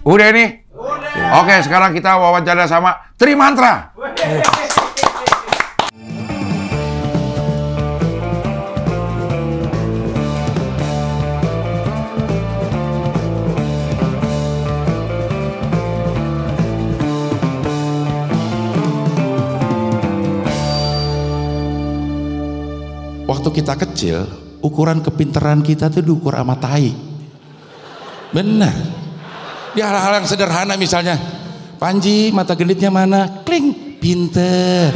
Udah nih? Udah. Oke, sekarang kita wawancara sama Trimantra. Waktu kita kecil, ukuran kepintaran kita tuh diukur sama tai. Benar. Di hal-hal yang sederhana misalnya, Panji mata genditnya mana? Kling, pinter.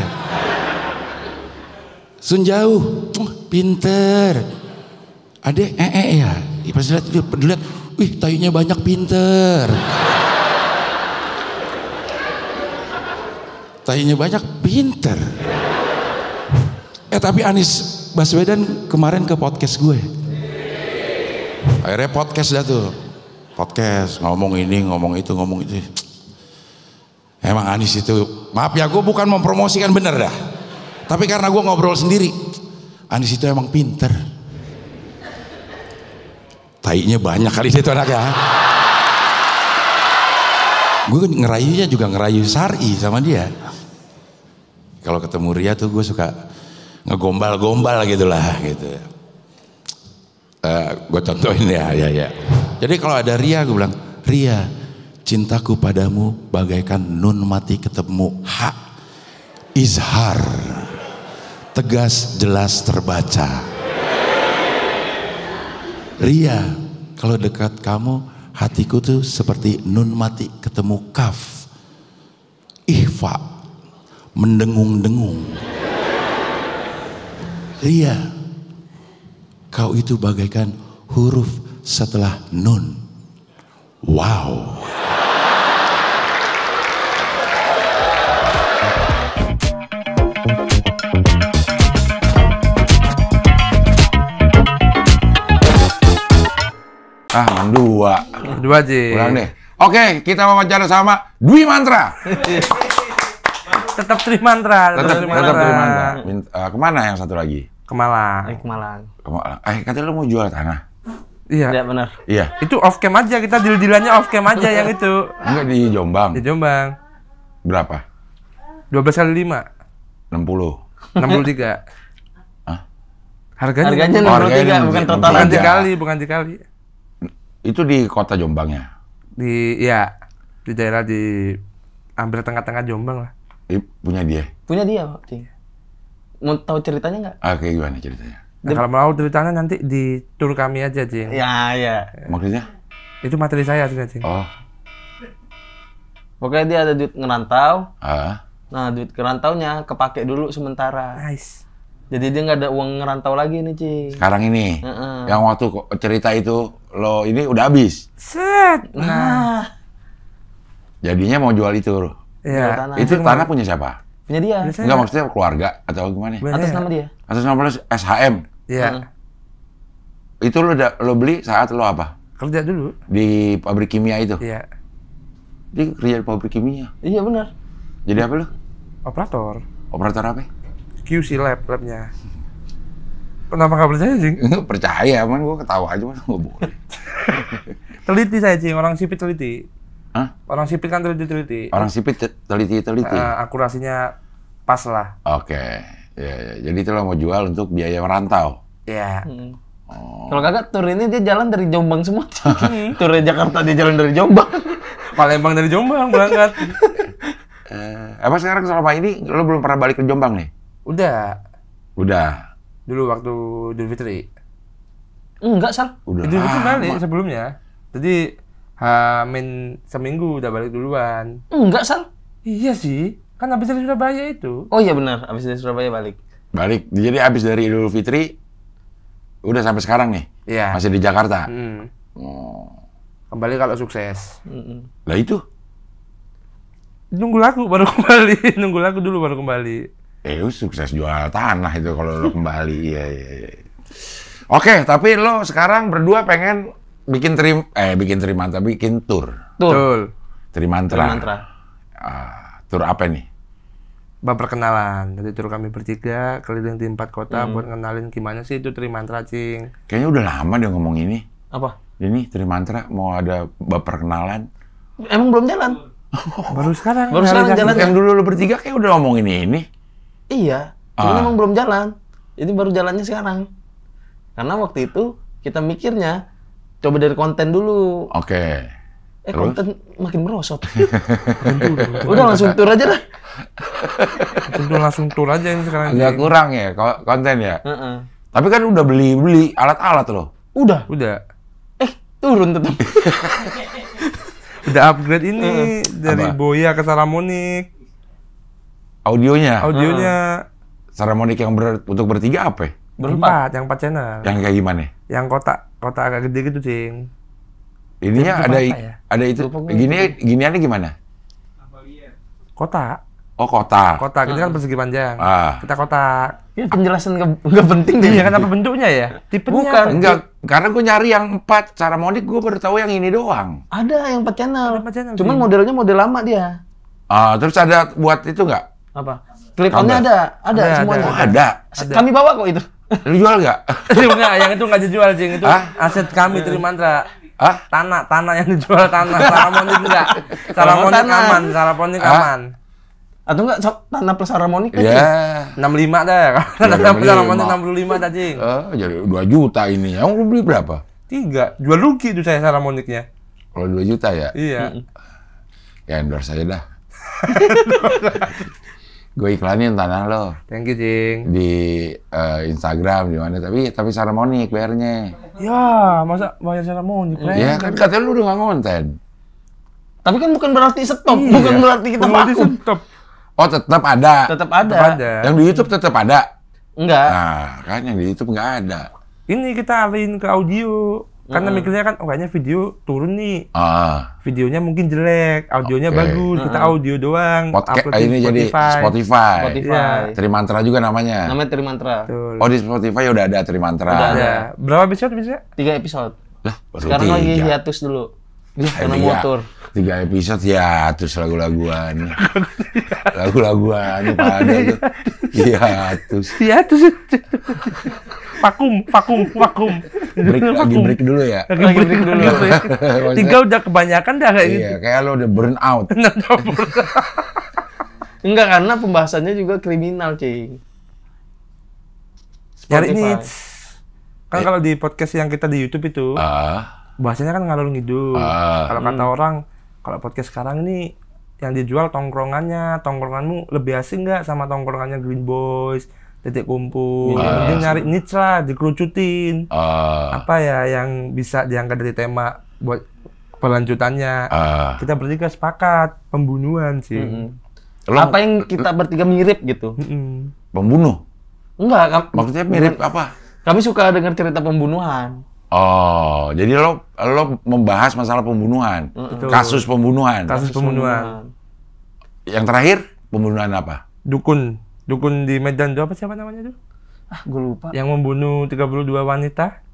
Sun jauh, pinter. Adek, ya. Pas lihat, wih tayunya banyak, pinter. Tayunya banyak, pinter. Tapi Anies Baswedan kemarin ke podcast gue. Akhirnya podcast dah tuh. Podcast, ngomong ini, ngomong itu. Emang Anies itu, maaf ya gue bukan mempromosikan, bener dah. Tapi karena gue ngobrol sendiri, Anies itu emang pinter. Tainya banyak kali dia tuh anaknya. Gue ngerayunya juga ngerayu Sari sama dia. Kalau ketemu Ria tuh gue suka ngegombal-gombal gitulah gitu. Gue contohin ya. Jadi kalau ada Ria, gue bilang, Ria, cintaku padamu bagaikan nun mati ketemu hak, izhar, tegas jelas terbaca. Ria, kalau dekat kamu, hatiku tuh seperti nun mati ketemu kaf, ihfa, mendengung-dengung. Ria, kau itu bagaikan huruf setelah nun. Wow. Dua Ji. Ulang deh. Oke, kita wawancara sama Dwi Mantra. Tetap Trimantra. Tetap Trimantra. Kemana yang satu lagi? Ke Malang. Katanya lu mau jual tanah? Iya. Iya benar. Iya. Itu off cam aja, kita deal-dealannya off cam aja yang itu. Enggak di Jombang. Di Jombang. Berapa? 12 kali 5. 60. 63. Hah? Harganya 63, bukan total. Bukan dikali. Itu di kota Jombangnya? Di daerah di hampir tengah-tengah Jombang lah. Punya dia? Punya dia, Pak. Mau tahu ceritanya nggak? Kayak gimana ceritanya? Nah, kalau mau ceritanya nanti di tour kami aja, Cing. Iya. Maksudnya? Itu materi saya, Cing. Oh. Pokoknya dia ada duit ngerantau. Nah, duit kerantaunya kepake dulu sementara. Nice. Jadi dia nggak ada uang ngerantau lagi nih, Cing. Sekarang ini? Yang waktu cerita itu, lo ini udah habis? Set. Nah. Jadinya mau jual itu? Iya. Itu tanah punya siapa? Punya dia. Enggak, maksudnya keluarga atau gimana? Atas nama dia. Atas nama lo SHM? Iya. Itu lo beli saat lo apa? Kerja dulu. Di pabrik kimia itu? Iya. Dia kerja di pabrik kimia? Iya benar. Jadi apa lo? Operator. Operator apa? QC labnya. Kenapa nggak percaya, Cing? Percaya, man. Gue ketawa aja, mas. Nggak boleh. Teliti saya, Cing. Orang sipit teliti. Hah? Orang sipit kan teliti. Orang sipit teliti. Akurasinya pas lah. Oke. Ya. Jadi itu lo mau jual untuk biaya merantau? Iya. Kalau kagak tur ini dia jalan dari Jombang semua. Turnya Jakarta dia jalan dari Jombang. Palembang dari Jombang berangkat. Apa sekarang selama ini lo belum pernah balik ke Jombang nih? Udah. Dulu waktu Idul Fitri. Enggak, Sal. Udah. Idul Fitri balik sebelumnya. Jadi Hamin seminggu udah balik duluan. Enggak, Sal. Iya sih. Kan habis dari Surabaya itu. Oh iya benar, habis dari Surabaya balik. Jadi habis dari Idul Fitri udah sampai sekarang nih? Iya. Masih di Jakarta? Kembali kalau sukses. Lah itu? Nunggu laku baru kembali. Nunggu laku dulu baru kembali. Sukses jual tanah itu kalau lo kembali. Iya. Oke, tapi lo sekarang berdua pengen bikin Trimantra, bikin tour. Betul. Trimantra. Tour apa nih? Perkenalan. Jadi tour kami bertiga keliling di 4 kota buat ngenalin gimana sih itu Trimantra, Cing. Kayaknya udah lama dia ngomong ini. Apa? Ini Trimantra mau ada perkenalan. Emang belum jalan. Baru sekarang. Baru sekarang jalan. Yang dulu lu bertiga kayak udah ngomongin ini. Iya, cuman emang belum jalan. Ini baru jalannya sekarang. Karena waktu itu kita mikirnya coba dari konten dulu. Oke. Terus? Konten makin merosot. Udah langsung tur aja lah. Langsung tur aja ini sekarang. Agak kurang ya konten ya. Heeh. Tapi kan udah beli alat-alat loh. Udah. Turun tetap. Udah upgrade ini dari Apa? Boya ke Saramonic. Audionya. Saramonic yang untuk bertiga apa ya? Berempat, yang 4 channel. Yang kayak gimana? Yang kotak agak gede gitu, Cing. Ininya Itu ada apa ya? ada itu. Giniannya gimana? Kotak. Oh, kotak. Kotak, itu kan persegi panjang. Kita kotak. Ini penjelasan nggak penting deh. Iya kan, apa bentuknya ya? Tipenya Bukan. apa? Enggak, karena gue nyari yang 4 Saramonic, gue baru tahu yang ini doang. Ada yang 4 channel. Ada 4 channel, Cuman sih. modelnya model lama dia. Terus ada buat itu nggak? Apa? Clip-onnya Kabel. ada semuanya. Oh, ada. Kami bawa kok itu. Lu jual nggak? Enggak, yang itu nggak dijual, Cing. Itu Hah? aset kami Trimantra. Hah? Tanah yang dijual tanah. Saramonic enggak. Saramonic tanah. aman, Saramonic aman. Atau enggak tanah plus harmonik kan? Ya. 65 dah ya. Kalau Ya, Saramonic 65. 65 dah, Cing. Jadi 2 juta ini. Yang lu beli berapa? 3. Jual rugi itu saya Saramonicnya. Kalau 2 juta ya? Iya. Ya endorse aja dah. Gue iklanin tanah lo Thank you, Cing. di Instagram di mana, tapi Saramonic bayarnya. Ya, masa bayar Saramonic? Ya kan katanya lu udah nggak ngonten. Tapi kan bukan berarti stop, Iya. bukan berarti kita vakum. Stop. Oh tetap ada. Tetap ada. Tetap ada. Yang di YouTube tetap ada. Enggak. Nah kan yang di YouTube nggak ada. Ini kita alihin ke audio. Karena mikirnya kan, kayaknya video turun nih. Videonya mungkin jelek, audionya Oke. bagus. Kita audio doang. Podcast upload di ini jadi Spotify. Iya. Trimantra juga namanya. Namanya Trimantra. Betul. Oh di Spotify udah ada Trimantra. Udah Ada. Berapa episode bisa? 3 episode. Lah, baru Sekarang lagi 3. hiatus dulu. Karena Iya. motor. 3 episode ya, terus lagu-laguan. Lagu-laguan pada tuh. Iya, terus. Iya, terus. Vakum. Break dulu ya. Lagi break dulu. Maksudnya, 3 udah kebanyakan dah kayak gitu. iya, kayak lo udah burn out. Enggak, karena pembahasannya juga kriminal, Cing. Nyari Spotify. niche. Kan kalau di podcast yang kita di YouTube itu, bahasanya kan ngalur ngidul. Kalau kata orang, kalau podcast sekarang ini yang dijual tongkronganmu lebih asing nggak sama tongkrongannya Green Boys, Titik Kumpul. Dia nyari niche lah, dikerucutin. Apa ya yang bisa diangkat dari tema buat pelanjutannya. Kita bertiga sepakat, pembunuhan sih. Apa yang kita bertiga mirip gitu? Pembunuh? Enggak, Maksudnya mirip apa? kami suka dengar cerita pembunuhan. Oh, jadi lo membahas masalah pembunuhan, kasus pembunuhan. Kasus pembunuhan. Yang terakhir pembunuhan apa? Dukun di Medan itu apa, siapa namanya tuh? Gue lupa. Yang membunuh 32 wanita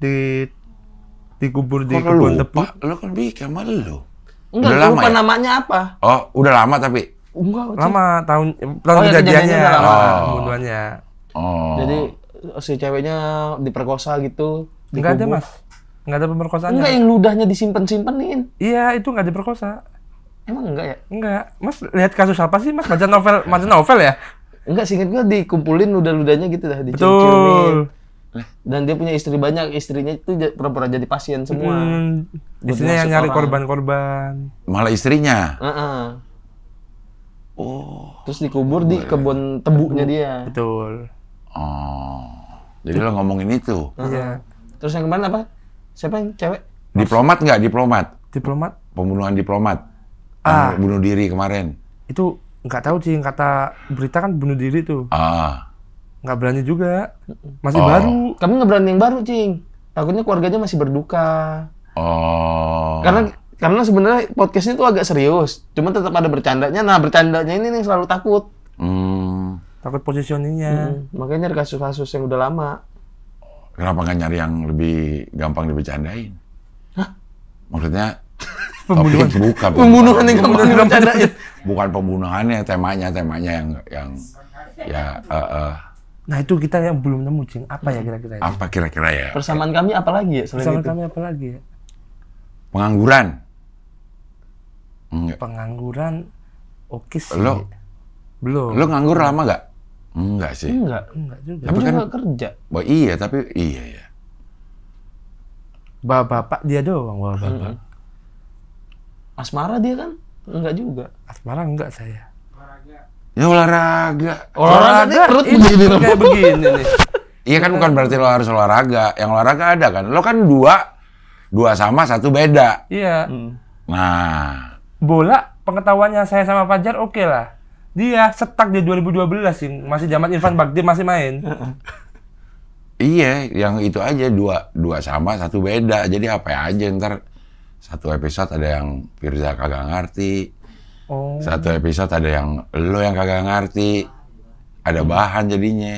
dikubur di Kok lo kebun tebu. lupa? Lo kan bikin sama lo. Enggak, Udah gue lama lupa ya? namanya apa. Oh, udah lama tapi. Enggak, Cing. Lama tahun Oh, ya, kejadiannya, kejadiannya udah lama. pembunuhannya. Oh. Jadi si ceweknya diperkosa gitu. Enggak ada, dikubur. Mas. Enggak ada pemerkosaannya. Enggak, yang ludahnya disimpen-simpenin. Iya, itu enggak diperkosa. Emang enggak ya? Enggak. Mas lihat kasus apa sih, Mas? Baca novel ya? Enggak, singkat gue dikumpulin ludah-ludahnya gitu dah, Betul. dicium-ciumin. Dan dia punya istri banyak, istrinya itu pura-pura jadi pasien semua. Istrinya yang Buat nyari masuk korban-korban. Malah istrinya. Heeh. Oh. Terus dikubur di kebun tebunya dia. Betul. Oh. Jadi lo ngomongin itu. Iya. Terus yang kemarin apa? Siapa yang cewek? Diplomat nggak? Diplomat. Diplomat Pembunuhan diplomat. Yang bunuh diri kemarin. itu nggak tahu sih, kata berita kan bunuh diri tuh. Nggak berani juga. Masih baru. Kami nggak berani yang baru, Cing. Takutnya keluarganya masih berduka. Oh. Karena sebenarnya podcast ini tuh agak serius. Cuma tetap ada bercandanya. Nah, bercandanya ini yang selalu takut. Takut positioningnya. Makanya ada kasus-kasus yang udah lama. Kenapa nggak nyari yang lebih gampang dibercandain? Hah? Maksudnya Pembunuhan. bukan Pembunuhan yang gampang dibercandain. Bukan pembunuhannya, temanya yang ya Nah itu kita yang belum nemu, Cing. Apa ya kira-kira itu? apa kira-kira ya? Persamaan kami apa lagi ya selain Bersama itu? kami apa lagi ya? Pengangguran. Enggak. Pengangguran oke sih. Belum. Lo nganggur lama gak? Enggak sih. Enggak juga. Tapi kan kerja. Iya, tapi iya. Bapak dia doang, bapak. Asmara dia kan? Enggak juga. Asmara enggak saya. Ya olahraga. Olahraga perut begini kayak begini nih. Iya kan bukan berarti lo harus olahraga. Yang olahraga ada kan. Lo kan dua sama, satu beda. Iya. Nah. Bola pengetahuannya saya sama Fajar oke lah. Dia setak di 2012 sih. Masih zaman Irfan Bagdir masih main. Iya, yang itu aja dua sama, satu beda. Jadi apa aja ntar satu episode ada yang Firza kagak ngerti. Satu episode ada yang lo yang kagak ngerti. Ada bahan jadinya.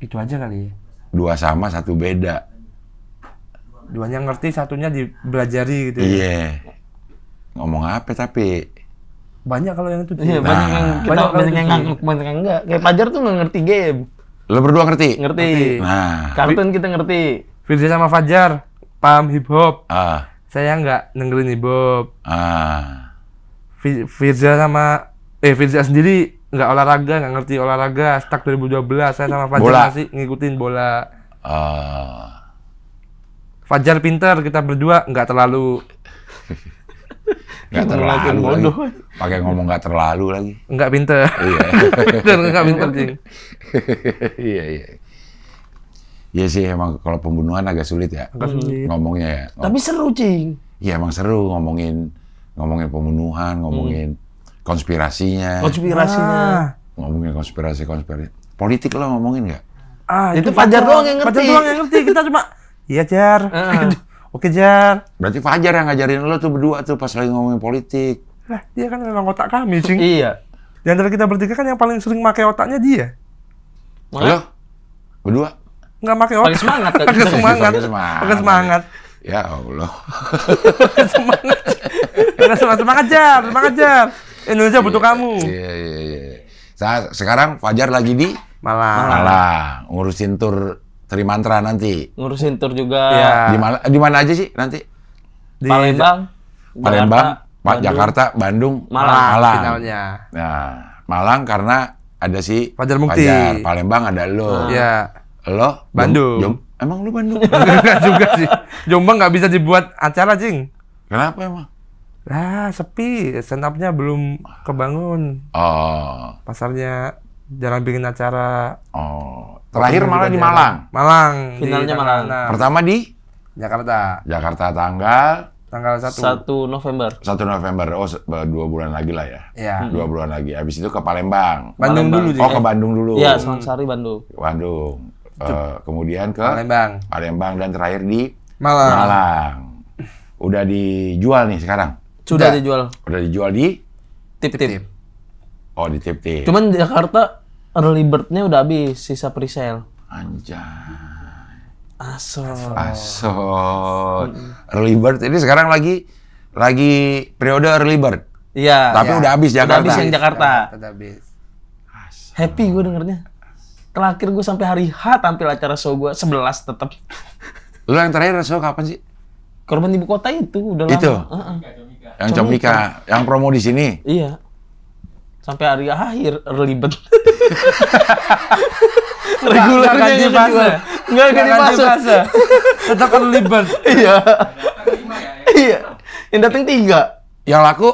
Itu aja kali ya. Dua sama, satu beda. Duanya ngerti, satunya dibelajari gitu. Iya. Ngomong apa tapi? Banyak kalau yang itu. Iya, banyak yang ngangguk, banyak yang enggak. Kayak Fajar tuh nggak ngerti game. Lo berdua ngerti? Ngerti. Nah. Kartun kita ngerti. Firza sama Fajar paham hip hop. Saya nggak dengerin hip hop. Firza sendiri nggak olahraga, nggak ngerti olahraga. Stuck 2012. Saya sama Fajar masih ngikutin bola. Fajar pinter, kita berdua nggak terlalu. Nggak terlalu lagi. Pakai ngomong nggak terlalu lagi. Nggak pinter. Iya. Nggak pinter, Cing. Iya. Iya sih emang kalau pembunuhan agak sulit ya. Ngomongnya ya. Tapi seru, Cing. Iya emang seru ngomongin pembunuhan, ngomongin konspirasinya. Ngomongin konspirasi. Politik lo ngomongin nggak? Itu Fajar doang yang ngerti. Fajar doang yang ngerti. Kita cuma, iya Jar. Oke Jar. Berarti Fajar yang ngajarin lo tuh berdua tuh pas lagi ngomongin politik. Lah, dia kan memang otak kami, Cing. Iya. Di antara kita bertiga kan yang paling sering pakai otaknya dia. Lo? Berdua? Nggak pakai otak. Pakai semangat. Ya Allah. Semangat Jar. Indonesia butuh kamu. Iya. Sekarang Fajar lagi di Malang. Ngurusin tur Trimantra nanti. Ngurusin tur juga. Ya. Di mana aja sih nanti? Di Palembang, Jakarta, Bandung, Malang. Finalnya. Nah, Malang karena ada si Fajar Mukti. Palembang ada lo. Iya. Lo Bandung. Emang lu Bandung? Enggak juga sih. Jombang nggak bisa dibuat acara, Cing. Kenapa emang? Lah, sepi. Stand up-nya belum kebangun. Pasarnya jarang bikin acara. Terakhir malah di Malang. Finalnya Malang. Pertama di Jakarta tanggal 1 November. 1 November. 2 bulan lagi lah ya. Iya. 2 bulan lagi. Habis itu ke Palembang. Bandung dulu. Ke Bandung dulu. Iya, Selang Sari, Bandung. Kemudian ke Palembang dan terakhir di Malang. Udah dijual nih sekarang. Sudah dijual. Udah dijual di Tip. Oh, di Tip. Cuman di Jakarta early bird-nya udah habis, sisa presale. Anjay. Asol. Early bird ini sekarang lagi periode early bird. Iya. Tapi udah habis Jakarta. Udah habis yang Jakarta. Udah habis. Happy gue dengernya. Terakhir gue sampai hari H tampil acara show gue 11 tetap. Lu yang terakhir show kapan sih? Korban Ibu Kota itu udah lama. Itu. Yang Comika, yang promo di sini. Iya. Sampai hari akhir early bird. Regulernya nggak dijual. Nggak dimasuk. Tetap early bird. Iya. Iya. Yang datang 3. Yang laku?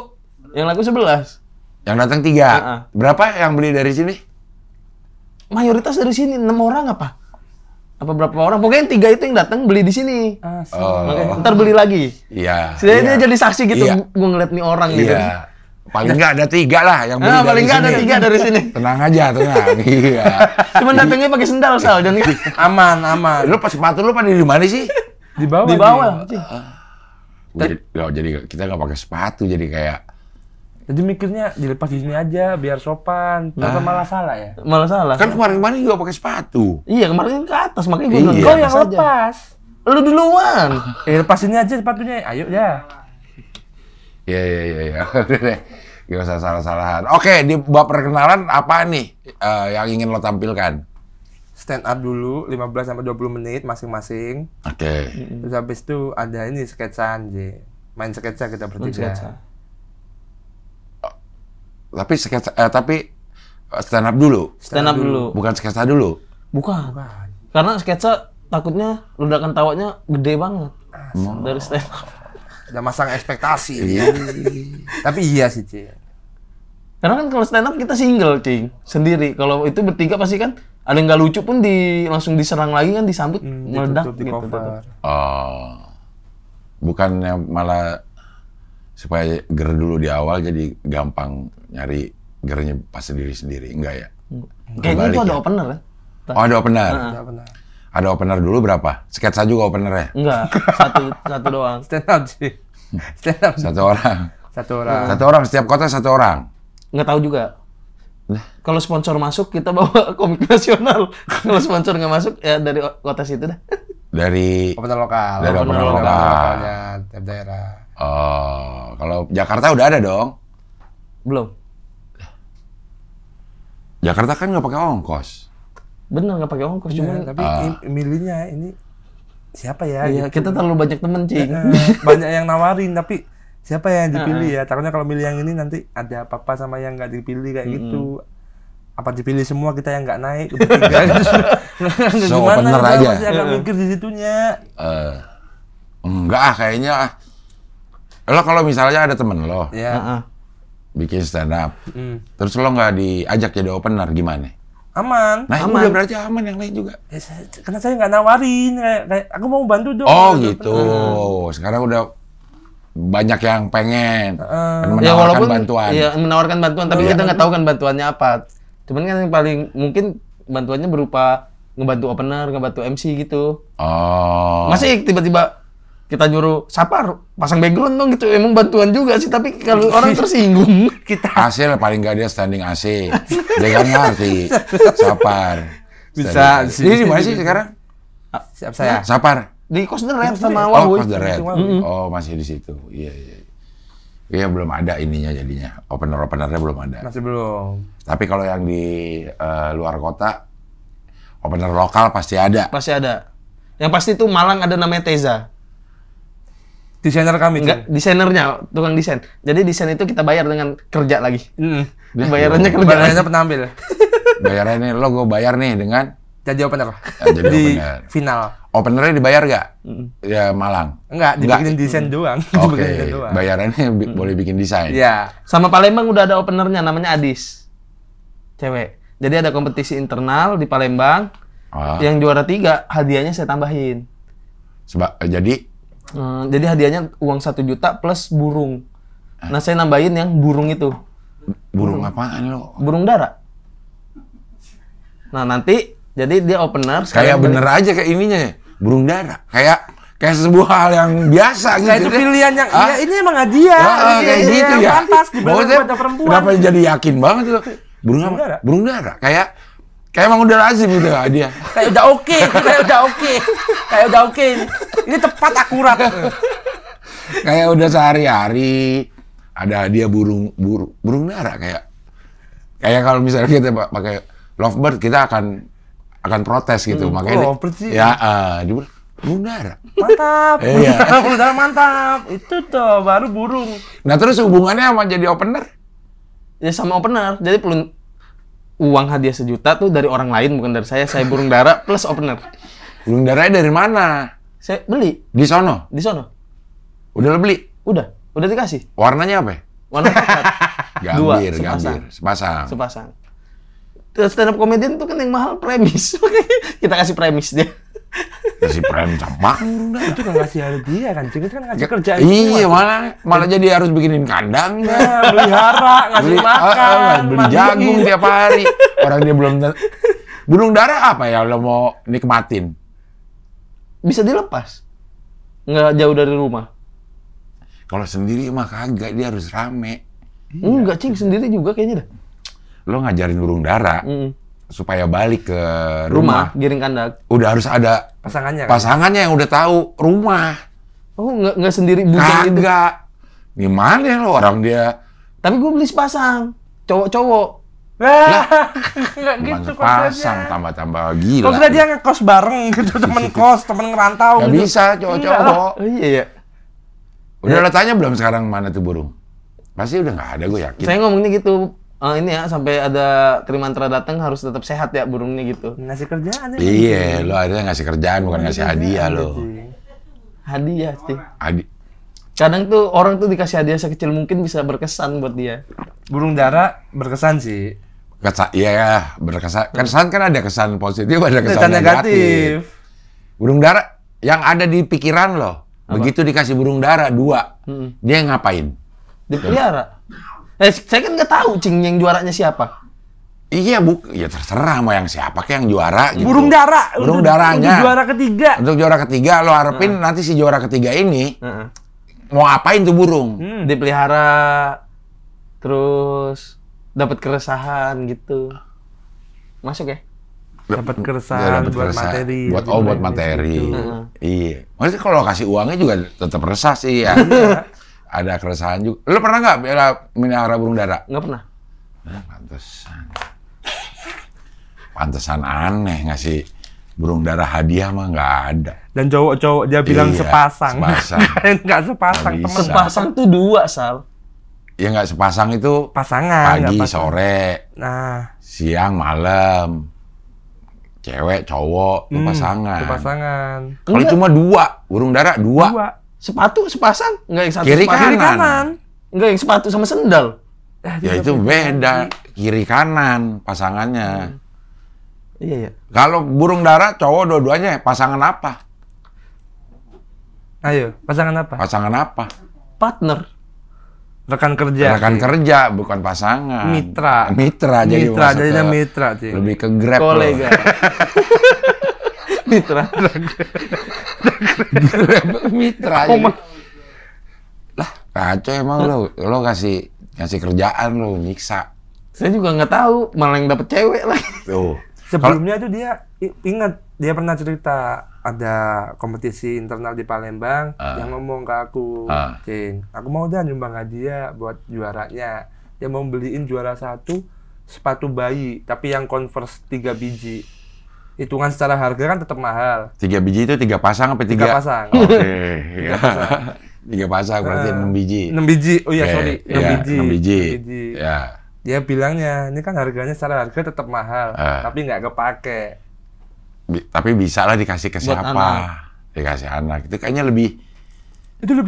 Yang laku 11. Yang datang 3. Berapa yang beli dari sini? Mayoritas dari sini 6 orang apa berapa orang? Pokoknya yang 3 itu yang datang beli di sini. Ntar beli lagi. Iya. Dia jadi saksi gitu. Gue ngeliat nih orang gitu. Iya. Paling nggak ada 3 lah yang beli dari sini. Paling nggak ada 3 dari sini. Tenang aja, tenang. Iya. Cuman datangnya pakai sendal, Sal. Dan aman. Lu pas sepatu lu pada di mana sih? Di bawah. Jadi kita nggak pakai sepatu, jadi kayak. Jadi mikirnya dilepas di sini aja biar sopan. Ternyata malah salah ya. Malah salah. Kan kemarin juga pakai sepatu. Iya, kemarin ke atas, makanya gue bilang kau yang lepas. Lu duluan. Lepas ini aja sepatunya. Ayo ya. Iya. Udah deh. Gak usah salah-salahan. Oke, di bab perkenalan apa nih yang ingin lo tampilkan? Stand up dulu 15-20 menit masing-masing. Oke. Terus habis itu ada ini sketsaan, Main sketsa kita bertiga. tapi stand up dulu. Stand up dulu. Bukan sketsa dulu. Bukan. Karena sketsa takutnya ledakan tawanya gede banget. Dari stand up. Udah masang ekspektasi. Iya. Tapi iya sih, Ci. Karena kan kalau stand up kita single, Cing, sendiri. Kalau itu bertiga pasti kan ada yang nggak lucu pun langsung diserang lagi kan, disambut meledak di gitu. cover. Oh. Bukannya malah supaya ger dulu di awal jadi gampang nyari gernya pas sendiri-sendiri, enggak ya? Kayaknya itu ada opener ya? Oh, ada opener. Benar. Ada opener dulu berapa? Sketsa juga opener ya? Enggak, satu doang. Stand up sih. Stand up. Satu orang. Satu orang. Setiap kota satu orang. Nggak tahu juga. Kalau sponsor masuk kita bawa komik nasional. Kalau sponsor nggak masuk ya dari kota situ dah. Dari Opener lokal. Dari opener lokal. Lokalnya tiap daerah. Oh, kalau Jakarta udah ada dong. Belum. Jakarta kan nggak pakai ongkos. Bener nggak pakai ongkos, cuman Tapi milihnya ini siapa ya? iya, gitu. kita terlalu banyak temen, Cing. Banyak yang nawarin tapi siapa yang dipilih ya? Takutnya kalau milih yang ini nanti ada apa-apa sama yang nggak dipilih kayak gitu. Apa dipilih semua kita yang nggak naik bertiga gitu. So, Gimana? bener aja. Masih agak mikir di situnya. Enggak kayaknya lo kalau misalnya ada temen lo Ya. bikin stand up, terus lo nggak diajak jadi opener gimana? Aman. Nah, Aman. udah berarti aman yang lain juga. Ya, karena saya nggak nawarin kayak aku mau bantu dong. Oh gitu. Sekarang udah banyak yang pengen dan Ya menawarkan walaupun bantuan. Iya, menawarkan bantuan, tapi kita nggak tahu kan bantuannya apa. Cuman kan yang paling mungkin bantuannya berupa ngebantu opener, ngebantu MC gitu. Oh. Masih tiba-tiba kita nyuruh Sapar pasang background dong gitu, emang bantuan juga sih, tapi kalau orang tersinggung Hasil paling nggak dia standing AC. Dia kan ngerti. Sapar. Bisa. Ini di mana sih sekarang? Siap saya. Sapar. di Kos The Red sama Oh, Wawoy. Kos The Red. Oh, masih di situ. Iya. Iya, belum ada ininya jadinya. Opener-openernya belum ada. Masih belum. Tapi kalau yang di luar kota, opener lokal pasti ada. Pasti ada. Yang pasti tuh Malang ada namanya Teza. Desainer kami. Enggak, desainernya, tukang desain. Jadi desain itu kita bayar dengan kerja lagi. Bayarannya kerja. Bayarannya penampil. Bayarannya lo gue bayar nih dengan Jadi opener. jadi Di opener. final. Openernya dibayar gak? Ya Malang. Enggak, dibikinin desain doang. Oke, Dibikinin desain doang. bayarannya boleh bikin desain. Iya. Sama Palembang udah ada openernya namanya Adis. Cewek. Jadi ada kompetisi internal di Palembang. Yang juara 3 hadiahnya saya tambahin. Jadi hadiahnya uang 1 juta plus burung. Nah, saya nambahin yang burung itu. Burung apaan lo? Burung dara. Nah, nanti jadi dia opener. Kayak bener aja kayak ininya ya. Burung dara. Kayak sebuah hal yang biasa gitu. Kayak itu pilihan yang iya ini emang hadiah. Kayak gitu ya. Pantas dibeli pada perempuan. Kenapa jadi yakin banget lo? Burung apa? dara. Burung dara. Kayak emang udah lazim gitu hadiah. Kayak udah oke. Kayak udah oke. Ini tepat akurat. Kayak udah sehari-hari ada hadiah burung dara kayak kalau misalnya kita pakai lovebird kita akan protes gitu makanya sih. Ya burung dara Mantap. Iya. Burung dara mantap. Itu tuh baru burung. Nah terus hubungannya sama jadi opener? Ya sama opener. Jadi uang hadiah 1 juta tuh dari orang lain bukan dari saya. Saya burung dara plus opener. Burung daranya dari mana? Saya beli Di sono? di sono. Udah lo beli? Udah dikasih. Warnanya apa? Warna coklat. Gambir, sepasang. sepasang. Stand up comedian tuh kan yang mahal premis. Kita kasih premis dia. Kasih prem campak. Itu kan ngasih hadiah kan. Itu kan ngasih kerjaan. Iya, malah jadi harus bikinin kandang. Melihara, ngasih makan. Beli jagung tiap hari. Orang dia belum burung dara apa ya lo mau nikmatin? Bisa dilepas. Nggak jauh dari rumah. Kalau sendiri mah kagak, dia harus rame. Enggak, Cing, sendiri juga kayaknya dah. Lo ngajarin burung dara supaya balik ke rumah. Giring kandang. Udah harus ada pasangannya yang udah tahu rumah. Oh, nggak sendiri bujang itu. Kagak. Gimana lo orang dia? Tapi gue beli sepasang. Cowok-cowok. Nggak gitu pasang tambah-tambah gila. Kalau dia ngekos bareng gitu, temen kos, temen ngerantau. Gak bisa cowok-cowok. Oh iya. Udah lo tanya belum sekarang mana tuh burung? Pasti udah nggak ada, gue yakin. Saya ngomongnya gitu, ini ya sampai ada Kalimantra datang harus tetap sehat ya burungnya gitu. Ngasih kerjaan ya. Iya, lo ada ngasih kerjaan bukan ngasih hadiah lo. Hadiah sih. Kadang tuh orang tuh dikasih hadiah sekecil mungkin bisa berkesan buat dia. Burung dara berkesan sih. Iya, berkesan. Kesan kan ada kesan positif, ada kesan negatif. Burung dara yang ada di pikiran lo, begitu dikasih burung dara 2, dia ngapain? Dipelihara. Saya kan nggak tahu Cing yang juaranya siapa. Iya ya terserah mau yang siapa kayak yang juara gitu. Burung dara. Burung daranya. Untuk juara ketiga. Untuk juara ketiga lo harapin nanti si juara ketiga ini mau ngapain tuh burung? Dipelihara, terus dapat keresahan gitu. Masuk ya? Dapat keresahan buat materi. Buat materi. Iya. Maksudnya kalau kasih uangnya juga tetap resah sih ya. Ada keresahan juga. Lo pernah nggak melihara burung dara? Nggak pernah. Pantesan. Pantesan aneh ngasih burung dara hadiah mah nggak ada. Dan cowok-cowok dia bilang sepasang. Nggak sepasang, teman. Sepasang tuh 2, Sal. Ya nggak sepasang itu pasangan. Pagi, sore, siang, malam. Cewek, cowok, itu pasangan. Itu pasangan. Kalau cuma 2, burung dara 2. Sepatu sepasang, enggak yang satu kiri sepatu. kanan. Enggak yang sepatu sama sendal. Ya itu beda, kiri kanan pasangannya. Iya. Kalau burung dara cowok dua-duanya pasangan apa? Ayo, pasangan apa? Pasangan apa? Partner. Rekan kerja. Rekan kerja, bukan pasangan. Mitra. Jadinya mitra sih. Lebih ke Grab. Kolega. Mitra. Mitra. Lah, kacau emang lo kasih kerjaan lo nyiksa. Saya juga nggak tahu, malah yang dapet cewek lah. Tuh. Sebelumnya tuh dia ingat, dia pernah cerita ada kompetisi internal di Palembang, dia ngomong ke aku, Cing, aku mau dah nyumbang hadiah buat juaranya. Dia mau beliin juara 1 sepatu bayi, tapi yang Converse 3 biji. Hitungan secara harga kan tetap mahal. 3 biji itu 3 pasang apa 3? 3 pasang. Oke. 3 pasang berarti 6 biji. 6 biji. Oh iya, sorry. 6 biji. Ya. Dia bilangnya, ini kan harganya secara harga tetap mahal, tapi nggak kepake. Tapi bisa lah dikasih ke siapa? Dikasih anak. Itu kayaknya lebih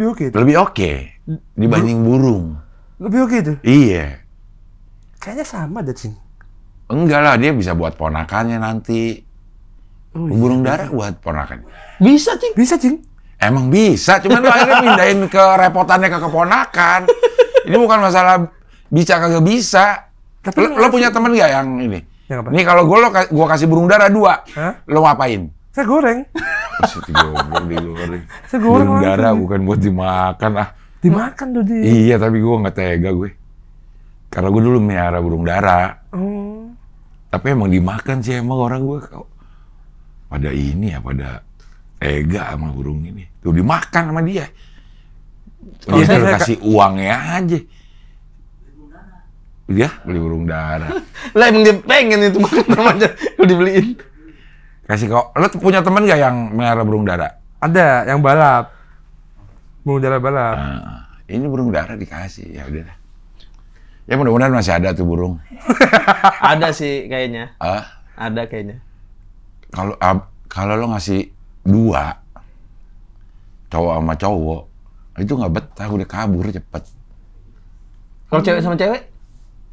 oke. Lebih oke dibanding burung. Lebih oke itu? Iya. Kayaknya sama deh, Cing. Enggak lah, dia bisa buat ponakannya nanti. Burung dara buat ponakan. Bisa, Cing. Bisa, Cing. Emang bisa, cuman lo akhirnya pindahin ke repotannya ke keponakan. Ini bukan masalah bisa kagak bisa. Tapi lo punya temen nggak yang ini? Yang apa? Nih kalau gue kasih burung dara 2, lo ngapain? Saya goreng. Saya goreng. Burung dara bukan buat dimakan ah. Dimakan tuh dia. Iya, tapi gue nggak tega gue. Karena gue dulu melihara burung dara. Tapi emang dimakan sih emang orang gue. Pada ini ya, pada tega sama burung ini. Tuh dimakan sama dia. Dia tinggal kasih uangnya aja. Dia beli burung dara. Lah emang dia pengen itu makan namanya. Lu dibeliin. Kasih kok. Lo punya temen gak yang melihara burung dara? Ada, yang balap. Burung dara balap. Ini burung dara dikasih, ya udah. Ya mudah-mudahan masih ada tuh burung. Ada sih kayaknya. Ada kayaknya. Kalau lo ngasih 2 cowok sama cowok, itu nggak betah, udah kabur cepet. Kalau cewek sama cewek?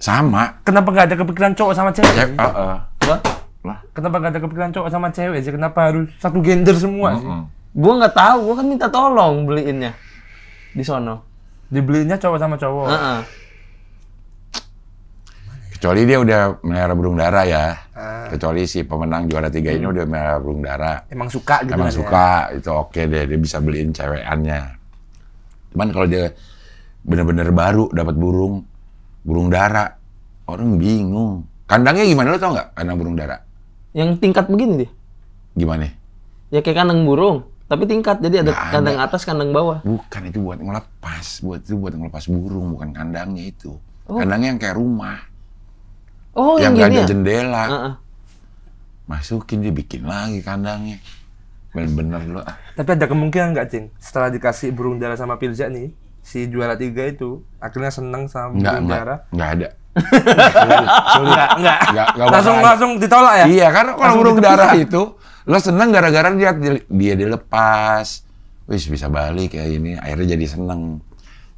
Sama. Kenapa nggak ada kepikiran cowok sama cewek? Lah. Kenapa nggak ada kepikiran cowok sama cewek sih? Kenapa harus satu gender semua sih? Gua nggak tahu, gua kan minta tolong beliinnya di sono. Dibeliinnya cowok sama cowok. Kecuali dia udah melihara burung dara ya. Kecuali si pemenang juara 3 ini udah melihara burung dara. Emang suka gitu. Emang suka, ya? Itu oke deh, dia bisa beliin cewekannya. Cuman kalau dia bener-bener baru dapat burung dara, orang bingung. Kandangnya gimana, lo tau nggak kandang burung dara? Yang tingkat begini dia. Gimana? Ya kayak kandang burung, tapi tingkat. Jadi ada kandang atas, kandang bawah. Bukan, itu buat ngelepas. Buat ngelepas burung, bukan kandangnya itu. Kandangnya yang kayak rumah. Yang nggak ada jendela. Masukin, dia bikin lagi kandangnya. Bener-bener lo. Tapi ada kemungkinan nggak, Cing? Setelah dikasih burung dara sama Pilza nih, si juara 3 itu akhirnya seneng sama burung dara? Nggak ada. Enggak. Langsung ditolak ya? Iya, karena langsung ditolak ya? Iya, karena kalau burung dara itu lo seneng gara-gara dia dilepas. Wis bisa balik kayak ini, akhirnya jadi seneng.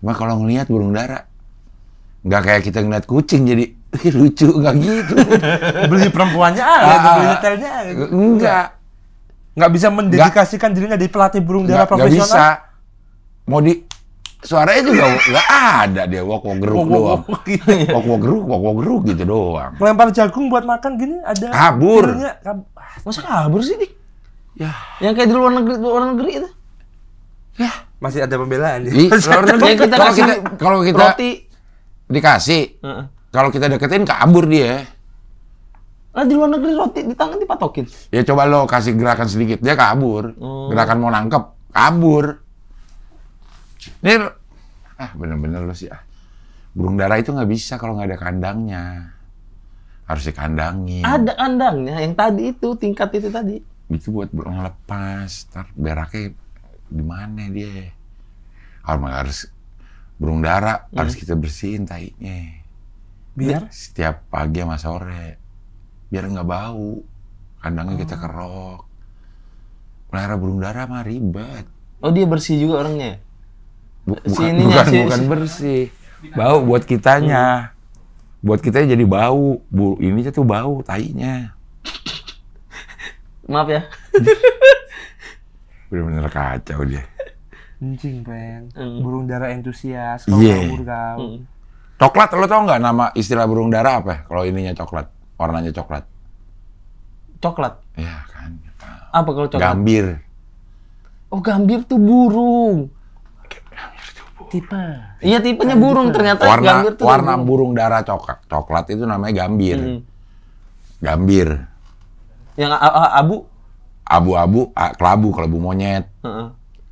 Cuma kalau ngelihat burung dara nggak kayak kita ngeliat kucing jadi lucu, nggak gitu. Beli perempuannya beli detailnya nggak bisa mendedikasikan dirinya di pelatih burung dara profesional. Nggak bisa. Mau di suaranya juga nggak ada, dia wok geruk doang. Wok geruk gitu doang. Melempar jagung buat makan gini ada. Kabur. Masa kabur sih, Dik? Ya. Yang kayak di luar negeri itu. Ya, masih ada pembelaan ya. Luar negeri kalau kita roti dikasih, kalau kita deketin kabur dia. Nah, di luar negeri roti di tangan dipatokin. Ya coba lo kasih gerakan sedikit, dia kabur. Gerakan mau nangkep, kabur. Ini, bener-bener lo sih. Burung dara itu nggak bisa kalau nggak ada kandangnya. Harus dikandangin. Ada kandangnya, yang tadi itu, tingkat itu tadi. Itu buat burung lepas, ntar beraknya di mana dia. Harus burung dara, harus kita bersihin tainya. Biar? Setiap pagi sama sore. Biar nggak bau. Kandangnya kita kerok. Pelihara burung dara mah ribet. Oh, dia bersih juga orangnya? Bukan bersih. Bau buat kitanya. Buat kita jadi bau. Ini tuh bau tainya. Maaf ya. Bener-bener kacau dia. Anjing, Pen. Burung dara entusias. Iya. Kau. Coklat, lo tau nggak nama istilah burung dara apa? Kalau ininya coklat, warnanya coklat. Coklat? Iya kan. Apa kalau coklat? Gambir. Oh, gambir tuh burung. Tipe. Iya, tipenya burung ternyata. Warna burung. burung dara coklat itu namanya gambir. Gambir. Yang abu? Abu-abu, kelabu monyet.